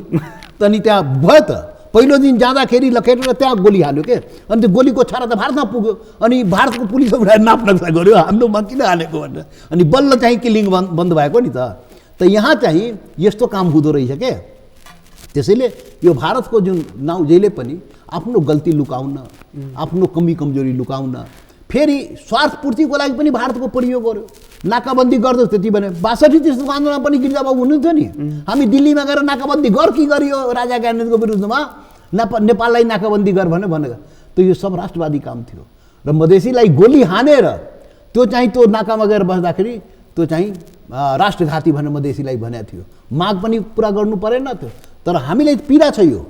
त, अनि त्यहाँ भयो त। पहिलो दिन जाँदाखेरि लखेटेर त्यहाँ गोली हाल्यो के, अनि त्यो गोलीको छारा त भारतमा पुग्यो, अनि भारतको पुलिसले उठाएर नाप्नक्सा गर्यो हाम्रोमा किन हालेको भनेर, अनि बल्ल चाहिँ किलिङ बन्द भएको नि त। यहाँ चाहिँ यस्तो काम हुँदो रहेछ के। त्यसैले यो भारतको जुन नाउँ जहिले पनि आफ्नो गल्ती लुकाउन, आफ्नो कमी कमजोरी लुकाउन, फेरि स्वार्थपूर्तिको लागि पनि भारतको प्रयोग गर्यो। नाकाबन्दी गर्दो त्यति भने 62 त्यस्तो आन्दोलन पनि गिरिजाबाबु हुनुहुन्थ्यो नि। हामी दिल्लीमा गएर नाकाबन्दी गर कि गरियो राजा ज्ञानेन्द्रको विरुद्धमा, नेपाललाई नाकाबन्दी गर भनेको त यो सब राष्ट्रवादी काम थियो। र मधेसीलाई गोली हानेर त्यो चाहिँ त्यो नाकामा गएर बस्दाखेरि त्यो चाहिँ राष्ट्रघाती भनेर मधेसीलाई भनेको थियो। माग पनि पुरा गर्नु परेन थियो। तर हामीलाई पीडा छ यो,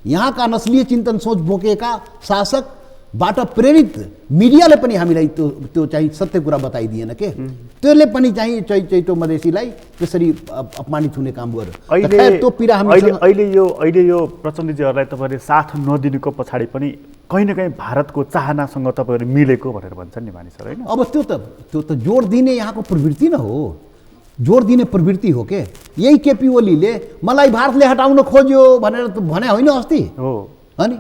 यहाँका नस्लीय चिन्तन सोच बोकेका शासकबाट प्रेरित मिडियाले पनि हामीलाई त्यो चाहिँ सत्य कुरा बताइदिएन के। त्यसले पनि चाहिँ चैतो मधेसीलाई त्यसरी अपमानित हुने काम गर्यो। त्यो पीडा अहिले यो प्रचण्डजीहरूलाई तपाईँले साथ नदिनुको पछाडि पनि कहीँ न कहीँ भारतको चाहनासँग तपाईँहरू मिलेको भनेर भन्छन् नि मानिसहरू, होइन? अब त्यो त जोड दिने यहाँको प्रवृत्ति न हो, जोड दिने प्रवृत्ति हो के। यही केपी ओलीले मलाई भारतले हटाउन खोज्यो भनेर भने होइन अस्ति हो, अनि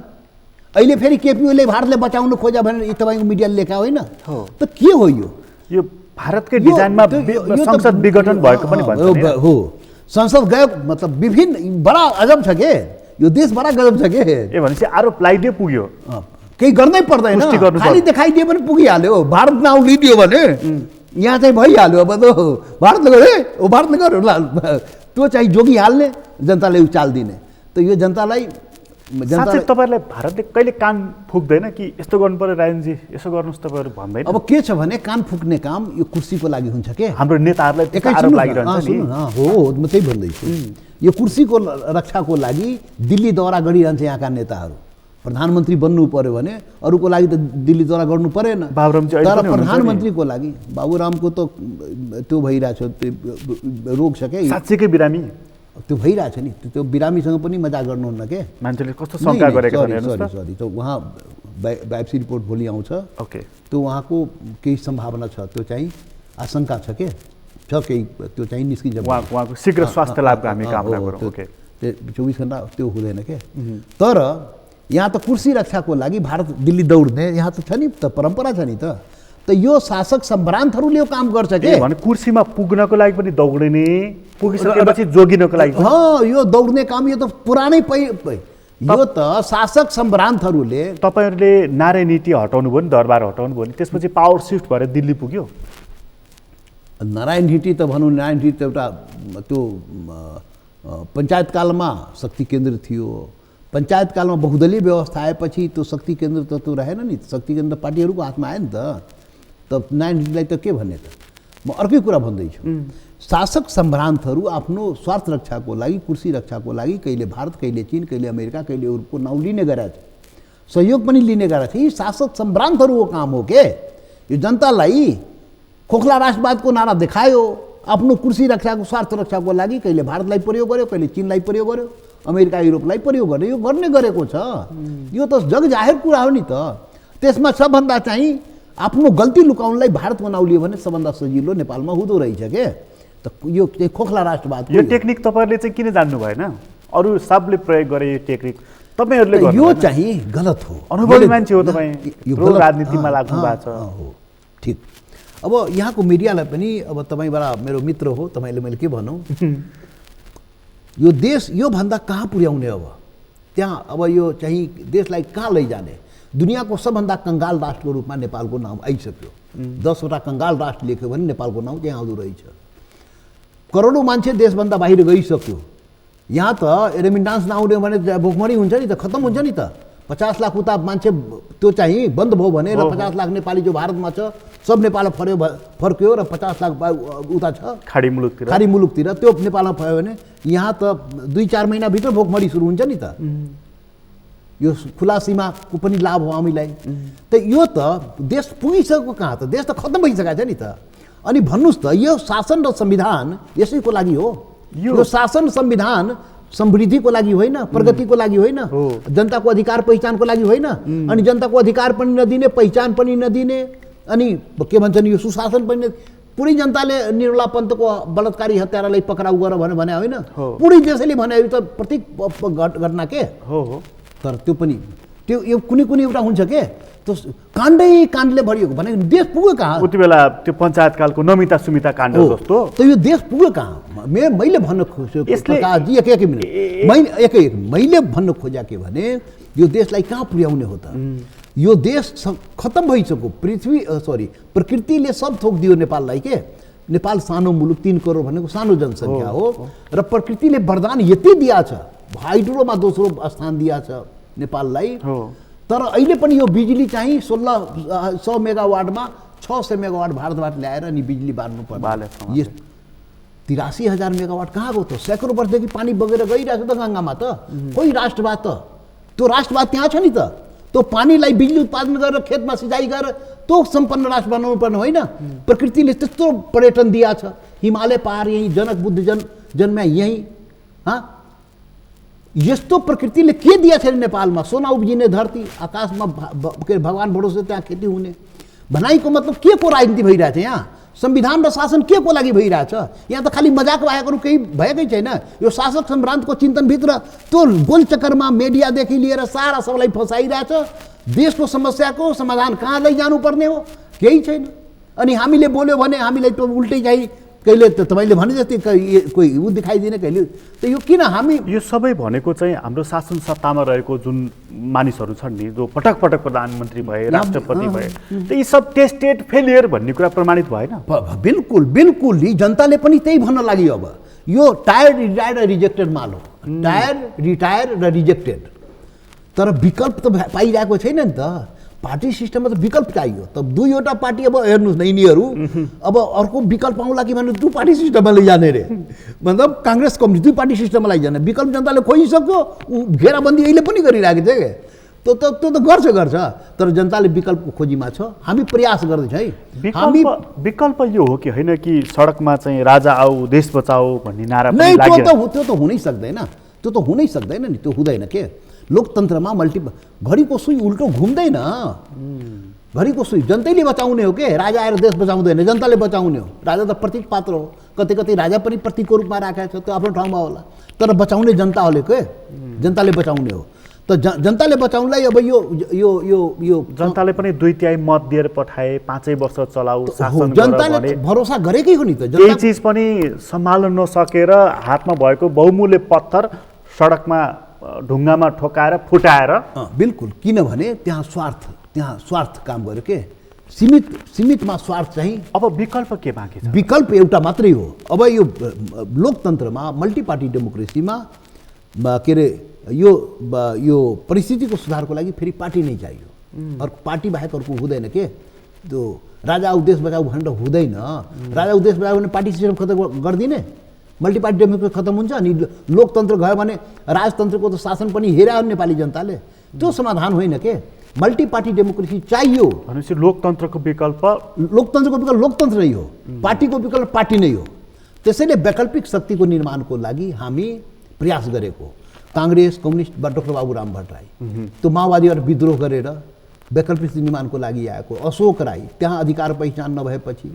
अहिले फेरि केपी ओलीले भारतले बचाउन खोज्यो भनेर तपाईँको मिडियाले लेखा होइन त के हो यो भारतकै डिजाइनमा संसद विघटन भएको पनि भन्छ हो। संसद गयो मतलब विभिन्न बडा अजब छ के, यो देश बडा गजब छ के। ए भनेपछि आरोप लगाइदिए पुग्यो, केही गर्नै पर्दैन, खालि देखाइदिए पनि पुगिहाल्यो। भारत नाउँ लिदियो भने यहाँ चाहिँ भइहाल्यो। अब त भारतले गर्यो, भारतले गर्यो त्यो चाहिँ जोगिहाल्ने, जनताले उचाल दिने। त यो जनतालाई तपाईँहरूलाई भारतले कहिले कान फुक्दैन कि यस्तो गर्नु पर्यो राजनजी, यसो गर्नुहोस् तपाईँहरू भन्दैन? अब के छ भने कान फुक्ने काम यो कुर्सीको लागि हुन्छ के। हाम्रो नेताहरूलाई आरोप लागिरहन्छ नि। हो, म त्यही भन्दैछु, यो कुर्सीको रक्षाको लागि दिल्ली दौरा गरिरहन्छ यहाँका नेताहरू। प्रधानमन्त्री बन्नु पर्यो भने अरूको लागि त दिल्ली दौरा गर्नु परेन, तर प्रधानमन्त्रीको लागि बाबुरामको त त्यो भइरहेछ, त्यो रोग छ क्या, साँच्चैकै बिरामी त्यो भइरहेछ नि। त्यो बिरामीसँग पनि मजा गर्नुहुन्न के, मान्छेले कस्तो शङ्का गरेको छ। सरी त्यो उहाँ बायोप्सी रिपोर्ट भोलि आउँछ। ओके, त्यो उहाँको केही सम्भावना छ, त्यो चाहिँ आशंका छ के, छ केही, त्यो चाहिँ निस्किन्छ। उहाँको शीघ्र स्वास्थ्य लाभको हामी कामना गरौँ। ओके, 24 घण्टा त्यो हुँदैन के। तर यहाँ त कुर्सी रक्षाको लागि भारत दिल्ली दौड्ने यहाँ त छ नि, त परम्परा छ नि त। यो शासक सम्भ्रान्तहरूले यो काम गर्छ के, भने कुर्सीमा पुग्नको लागि पनि दौडिने, पुगिसकेपछि जोगिनको लागि। यो दौड्ने काम यो त पुरानै यो त शासक सम्भ्रान्तहरूले। तपाईँहरूले नारायण नीति हटाउनु भयो नि, दरबार हटाउनु भयो नि, त्यसपछि पावर सिफ्ट भएर दिल्ली पुग्यो। नारायण नीति त भनौँ, नारायण नीति त एउटा त्यो पञ्चायत कालमा शक्ति केन्द्र थियो। पञ्चायत कालमा बहुदलीय व्यवस्था आएपछि त्यो शक्ति केन्द्र त त्यो रहेन नि, शक्ति केन्द्र पार्टीहरूको हातमा आयो नि त। नारायण नीतिलाई त के भन्ने त। म अर्कै कुरा भन्दैछु, शासक सम्भ्रान्तहरू आफ्नो स्वार्थ रक्षाको लागि, कुर्सी रक्षाको लागि कहिले भारत, कहिले चीन, कहिले अमेरिका, कहिले अरूको नाउँ लिने गरेका छ, सहयोग पनि लिने गरेका थिए। शासक सम्भ्रान्तहरूको काम हो के। यो जनतालाई खोखला राष्ट्रवादको नारा देखायो, आफ्नो कुर्सी रक्षाको, स्वार्थ रक्षाको लागि कहिले भारतलाई प्रयोग गर्यो, कहिले चीनलाई प्रयोग गर्यो, अमेरिका युरोपलाई प्रयोग गर्यो। यो गर्ने गरेको छ, यो त जग जाहेर कुरा हो नि त। त्यसमा सबभन्दा चाहिँ आफ्नो गल्ती लुकाउनलाई भारतको नाउँ लियो भने सबभन्दा सजिलो नेपालमा हुँदो रहेछ के। त यो चाहिँ खोखला राष्ट्रवाद, यो टेक्निक तपाईँहरूले चाहिँ किन जान्नु भएन? अरू सबले प्रयोग गरे यो टेक्निक, तपाईँहरूले यो चाहिँ गलत हो। अनुभवी मान्छे हो तपाईँ, यो राजनीतिमा लाग्नु भएको छ। हो, ठिक। अब यहाँको मिडियालाई पनि, अब तपाईँबाट मेरो मित्र हो, तपाईँले मैले के भनौँ, यो देश योभन्दा कहाँ पुर्याउने अब त्यहाँ, अब यो चाहिँ देशलाई कहाँ लैजाने। दुनियाँको सबभन्दा कङ्गाल राष्ट्रको रूपमा नेपालको नाम आइसक्यो। 10वटा कङ्गाल राष्ट्र लेख्यो भने नेपालको नाउँ त्यहाँ आउँदो रहेछ। करोडौँ मान्छे देशभन्दा बाहिर गइसक्यो। यहाँ त रेमिन्डान्स नआउने भने भोकमरी हुन्छ नि त, खत्तम हुन्छ नि त। 50 लाख उता मान्छे त्यो चाहिँ बन्द भयो भने र 50 लाख नेपाली जो भारतमा छ सब नेपालमा फर्क्यो र 50 लाख उता छ खाडी मुलुकतिर, त्यो नेपालमा भयो भने यहाँ त 2-4 महिनाभित्र भोकमरी सुरु हुन्छ नि त। यो खुला सीमाको पनि लाभ हो हामीलाई। त यो त देश पुगिसकेको कहाँ त, देश त खत्तम भइसकेको छ नि त। अनि भन्नुहोस् त, यो शासन र संविधान यसैको लागि हो। यो शासन संविधान समृद्धिको लागि होइन, प्रगतिको लागि होइन, जनताको अधिकार पहिचानको लागि होइन। अनि जनताको अधिकार पनि नदिने, पहिचान पनि नदिने, अनि के भन्छन् यो सुशासन पनि पुरै जनताले निर्मला पन्तको बलात्कारी हत्यारालाई पक्राउ गर भने होइन, पुरै देशले भने यो त प्रत्येक घटना के हो। तर त्यो पनि त्यो यो कुनै कुनै एउटा हुन्छ के त्यो काण्डले भरिएको भने देश पुग्यो कहाँ? उति बेला त्यो पञ्चायतकालको नमिता सुमिता काण्ड जस्तो त यो देश पुग्यो कहाँ? मैले भन्न खोजेको प्रकाशजी एक मिनट मैले भन्न खोजेको के भने यो देशलाई कहाँ पुर्याउने हो त? यो देश खत्म भइसक्यो। प्रकृतिले सब थोक दियो नेपाललाई के। नेपाल सानो मुलुक 3 करोड भनेको सानो जनसङ्ख्या हो र प्रकृतिले वरदान यति दिया छ, हाइड्रोमा दोस्रो स्थान दिया छ नेपाललाई। तर अहिले पनि यो बिजुली चाहिँ 1600 मेगावाटमा 600 मेगावाट भारतबाट ल्याएर अनि बिजुली बार्नु पर्छ। यो 83,000 मेगावाट कहाँ गयो त? सैकड़ों वर्षदेखि पानी बगेर गइरहेको छ त गङ्गामा त। कोही राष्ट्रवाद त? त्यो राष्ट्रवाद त्यहाँ छ नि त। त्यो पानीलाई बिजुली उत्पादन गरेर खेतमा सिँचाइ गरेर त्यो सम्पन्न राष्ट्र बनाउनु पर्ने होइन। प्रकृतिले त्यस्तो पर्यटन दिया छ। हिमालय पहाड यहीँ, जनक बुद्ध जन्म्या यहीँ। यस्तो प्रकृतिले के दिया छ नेपालमा? सोना उब्जिने धरती, आकाशमा भगवान भरोसे त्यहाँ खेती हुने। भनाइको मतलब के को राजनीति भइरहेछ यहाँ? संविधान र शासन के को लागि भइरहेछ? यहाँ त खालि मजाक बाहेकहरू केही भएकै छैन। यो शासक सम्भ्रान्तको चिन्तनभित्र त्यो गोलचक्करमा मिडियादेखि लिएर सारा सबैलाई फसाइरहेछ। देशको समस्याको समाधान कहाँ लैजानुपर्ने हो? केही छैन। अनि हामीले बोल्यो भने हामीलाई त्यो उल्टै चाहिँ कहिले त तपाईँले भने जस्तै कोही ऊ देखाइदिने, कहिले त यो किन हामी यो सबै भनेको चाहिँ हाम्रो शासन सत्तामा रहेको जुन मानिसहरू छन् नि, जो पटक पटक प्रधानमन्त्री भए, राष्ट्रपति भए, त यी सब टेस्टेड फेलियर भन्ने कुरा प्रमाणित भएन? बिल्कुल जनताले पनि त्यही भन्न लाग्यो। अब यो टायर्ड, रिटायर्ड र रिजेक्टेड माल हो। टायर्ड, रिटायर्ड र रिजेक्टेड। तर विकल्प त पाइरहेको छैन नि त। पार्टी सिस्टममा त विकल्प चाहियो। त दुईवटा पार्टी अब हेर्नुहोस् न, यिनीहरू अब अर्को विकल्प आउला कि भने 2 पार्टी सिस्टममा लैजाने रे। मतलब काङ्ग्रेस कम्युनिस्ट 2 पार्टी सिस्टममा लैजाने। विकल्प जनताले खोजिसक्यो। घेराबन्दी अहिले पनि गरिरहेको छ क्या। त्यो त गर्छ। तर जनताले विकल्पको खोजीमा छ। हामी प्रयास गर्दैछ है। विकल्प यो हो कि होइन कि सडकमा चाहिँ राजा आऊ देश बचाऊ भन्ने नारा पनि लाग्यो? त्यो त हुनै सक्दैन। त्यो त हुनै सक्दैन नि। त्यो हुँदैन के। लोकतन्त्रमा घडीको सुई उल्टो घुम्दैन। घडीको सुई जनताले बचाउने हो के। राजा आएर देश बचाउँदैन, जनताले बचाउने हो। राजा त प्रतीक पात्र हो। कतै राजा पनि प्रतीकको रूपमा राखेको छ, त्यो आफ्नो ठाउँमा होला। तर बचाउने जनताले के, जनताले बचाउने हो। त जनताले बचाउनलाई अब यो जनताले पनि 2/3 मत दिएर पठाए, 5 वर्ष चलाऊ शासन गर जनताले भरोसा गरेकै हो नि त। केही चिज पनि सम्हाल्न नसकेर हातमा भएको बहुमूल्य पत्थर सडकमा ढुङ्गामा ठोकाएर फुटाएर। बिल्कुल। किनभने त्यहाँ स्वार्थ काम गर्यो के। सीमितमा स्वार्थ चाहिँ। अब विकल्प के बाँकी छ? विकल्प एउटा मात्रै हो। अब यो लोकतन्त्रमा, मल्टिपार्टी डेमोक्रेसीमा के अरे यो परिस्थितिको सुधारको लागि फेरि पार्टी नै चाहियो। अर्को पार्टी बाहेक अर्को हुँदैन के। त्यो राजा आऊ देश बचाऊ भनेर हुँदैन। राजा आऊ देश बचाऊ भने पार्टी सिस्टम खतम गरिदिने, मल्टिपार्टी डेमोक्रेसी खत्म हुन्छ। अनि लोकतन्त्र गयो भने राजतन्त्रको त शासन पनि हेऱ्यो नेपाली जनताले। त्यो समाधान होइन के। मल्टिपार्टी डेमोक्रेसी चाहियो भनेपछि लोकतन्त्रको विकल्प लोकतन्त्र नै हो। पार्टीको विकल्प पार्टी नै हो। त्यसैले वैकल्पिक शक्तिको निर्माणको लागि हामी प्रयास गरेको। काङ्ग्रेस, कम्युनिस्ट डाक्टर बाबुराम भट्टराई त्यो माओवादीहरू विद्रोह गरेर वैकल्पिक निर्माणको लागि आएको। अशोक राई त्यहाँ अधिकार पहिचान नभएपछि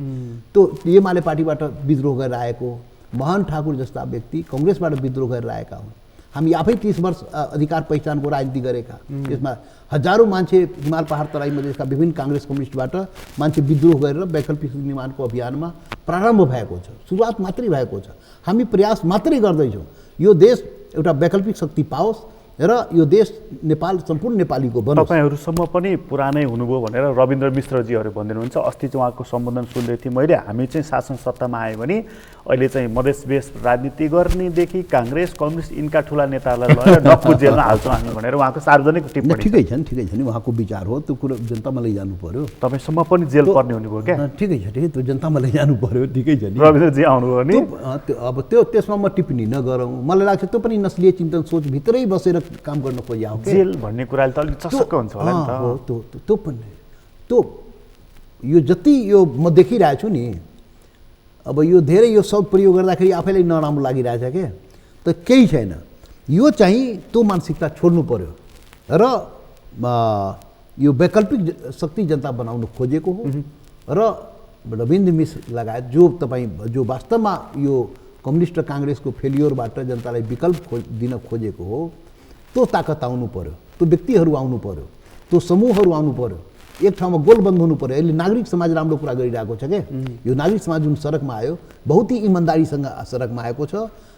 त्यो एमाले पार्टीबाट विद्रोह गरेर आएको। महन ठाकुर जस्ता व्यक्ति कङ्ग्रेसबाट विद्रोह गरेर आएका हुन्। हामी आफै 30 वर्ष अधिकार पहिचानको राजनीति गरेका। त्यसमा हजारौँ मान्छे हिमाल पहाड तराई मधेसका विभिन्न काङ्ग्रेस कम्युनिस्टबाट मान्छे विद्रोह गरेर वैकल्पिक निर्माणको अभियानमा प्रारम्भ भएको छ। सुरुवात मात्रै भएको छ। हामी प्रयास मात्रै गर्दैछौँ यो देश एउटा वैकल्पिक शक्ति पाओस् र यो देश नेपाल सम्पूर्ण नेपालीको बनोस्। तपाईँहरूसम्म पनि पुरानै हुनुभयो भनेर रविन्द्र मिश्रजीहरू भनिदिनुहुन्छ। अस्ति चाहिँ उहाँको सम्बोधन सुन्दै थिएँ मैले। हामी चाहिँ शासन सत्तामा आयो भने अहिले चाहिँ मधेस बेस राजनीति गर्नेदेखि काङ्ग्रेस कम्युनिस्ट यिनका ठुला नेताहरूलाई लगेर डक्कु जेलमा हाल्छौँ हामी भनेर उहाँको सार्वजनिक टिप्पणी। ठिकै छ नि, उहाँको विचार हो। त्यो कुरो जनतामा लैजानु पर्यो। तपाईँसम्म पनि जेल पर्ने हुनुभयो क्या? ठिकै छ, त्यो जनतामा लैजानु पर्यो। ठिकै छ नि। रविन्द्रजी आउनुभयो नि। अब त्यसमा म टिप्पणी नगरौँ। मलाई लाग्छ त्यो पनि नस्लीय चिन्तन सोचभित्रै बसेर काम गर्न खोज्या हो। जेल भन्ने कुराले त अलिक चसक्क हुन्छ होला नि त। त्यो पनि यो जति यो म देखिरहेको छु नि, अब यो धेरै यो शब्द प्रयोग गर्दाखेरि आफैलाई नराम्रो लागिरहेछ के। त केही छैन। यो चाहिँ त्यो मानसिकता छोड्नु पर्यो र यो वैकल्पिक शक्ति जनता बनाउन खोजेको हो र रविन्द्र मिश्र लगायत जो वास्तवमा यो कम्युनिस्ट र काङ्ग्रेसको फेलियोरबाट जनतालाई विकल्प दिन खोजेको हो, त्यो ताकत आउनु पर्यो, त्यो व्यक्तिहरू आउनु पर्यो, त्यो समूहहरू आउनु पर्यो, एक ठाउँमा गोलबन्द हुनु पर्यो। अहिले नागरिक समाज राम्रो कुरा गरिरहेको छ के, यो नागरिक समाज जुन सडकमा आयो बहुत ही इमान्दारीसँग सडकमा आएको छ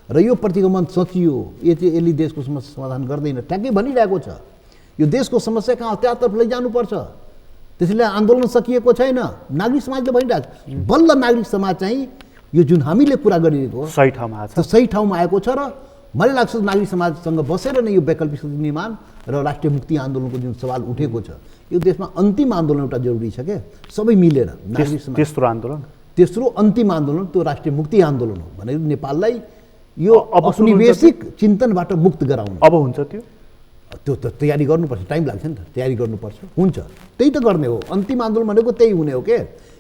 र यो प्रतिगमन सचियो, यसले देशको समस्या समाधान गर्दैन ठ्याक्कै भनिरहेको छ। यो देशको समस्या कहाँ त्यहाँतर्फ लैजानुपर्छ, त्यसैले आन्दोलन सकिएको छैन, नागरिक समाजले भनिरहेको छ। बल्ल नागरिक समाज चाहिँ यो जुन हामीले कुरा गरिरहेको सही ठाउँमा आएको छ, सही ठाउँमा आएको छ र मलाई लाग्छ नागरिक समाजसँग बसेर नै यो वैकल्पिक शक्ति निर्माण र राष्ट्रिय मुक्ति आन्दोलनको जुन सवाल उठेको छ, यो देशमा अन्तिम आन्दोलन एउटा जरुरी छ क्या, सबै मिलेर नागरिक समाज। तेस्रो अन्तिम आन्दोलन त्यो राष्ट्रिय मुक्ति आन्दोलन हो भनेर नेपाललाई यो औपनिवेशिक चिन्तनबाट मुक्त गराउनु। अब हुन्छ त्यो त तयारी गर्नुपर्छ, टाइम लाग्छ नि त, तयारी गर्नुपर्छ, हुन्छ, त्यही त गर्ने हो। अन्तिम आन्दोलन भनेको त्यही हुने हो के,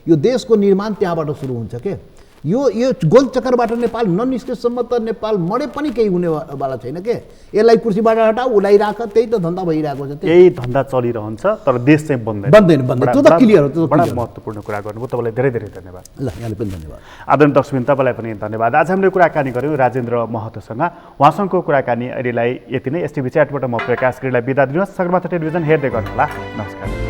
यो देशको निर्माण त्यहाँबाट सुरु हुन्छ के। यो गोल चक्करबाट नेपाल ननिस्केसम्म त नेपाल मरे पनि केही हुनेवाला छैन के। यसलाई कुर्सीबाट हटाऊ, उसलाई राख, त्यही त धन्दा भइरहेको छ। यही धन्दा चलिरहन्छ तर देश चाहिँ बन्दैन। त्यो त क्लियर हो। बडा महत्त्वपूर्ण कुरा गर्नुभयो, तपाईँलाई धेरै धेरै धन्यवाद। ल यहाँले पनि धन्यवाद। आदरणीय दर्शकबिन तपाईँलाई पनि धन्यवाद। आज हामीले कुराकानी गऱ्यौँ राजेन्द्र महतोसँग। उहाँसँगको कुराकानी अहिलेलाई यति नै। एसटिभी च्याटबाट म प्रकाश गिरीलाई बिदा दिनुहोस्। सगरमाथा टेलिभिजन हेर्दै गर्नुहोला। नमस्कार।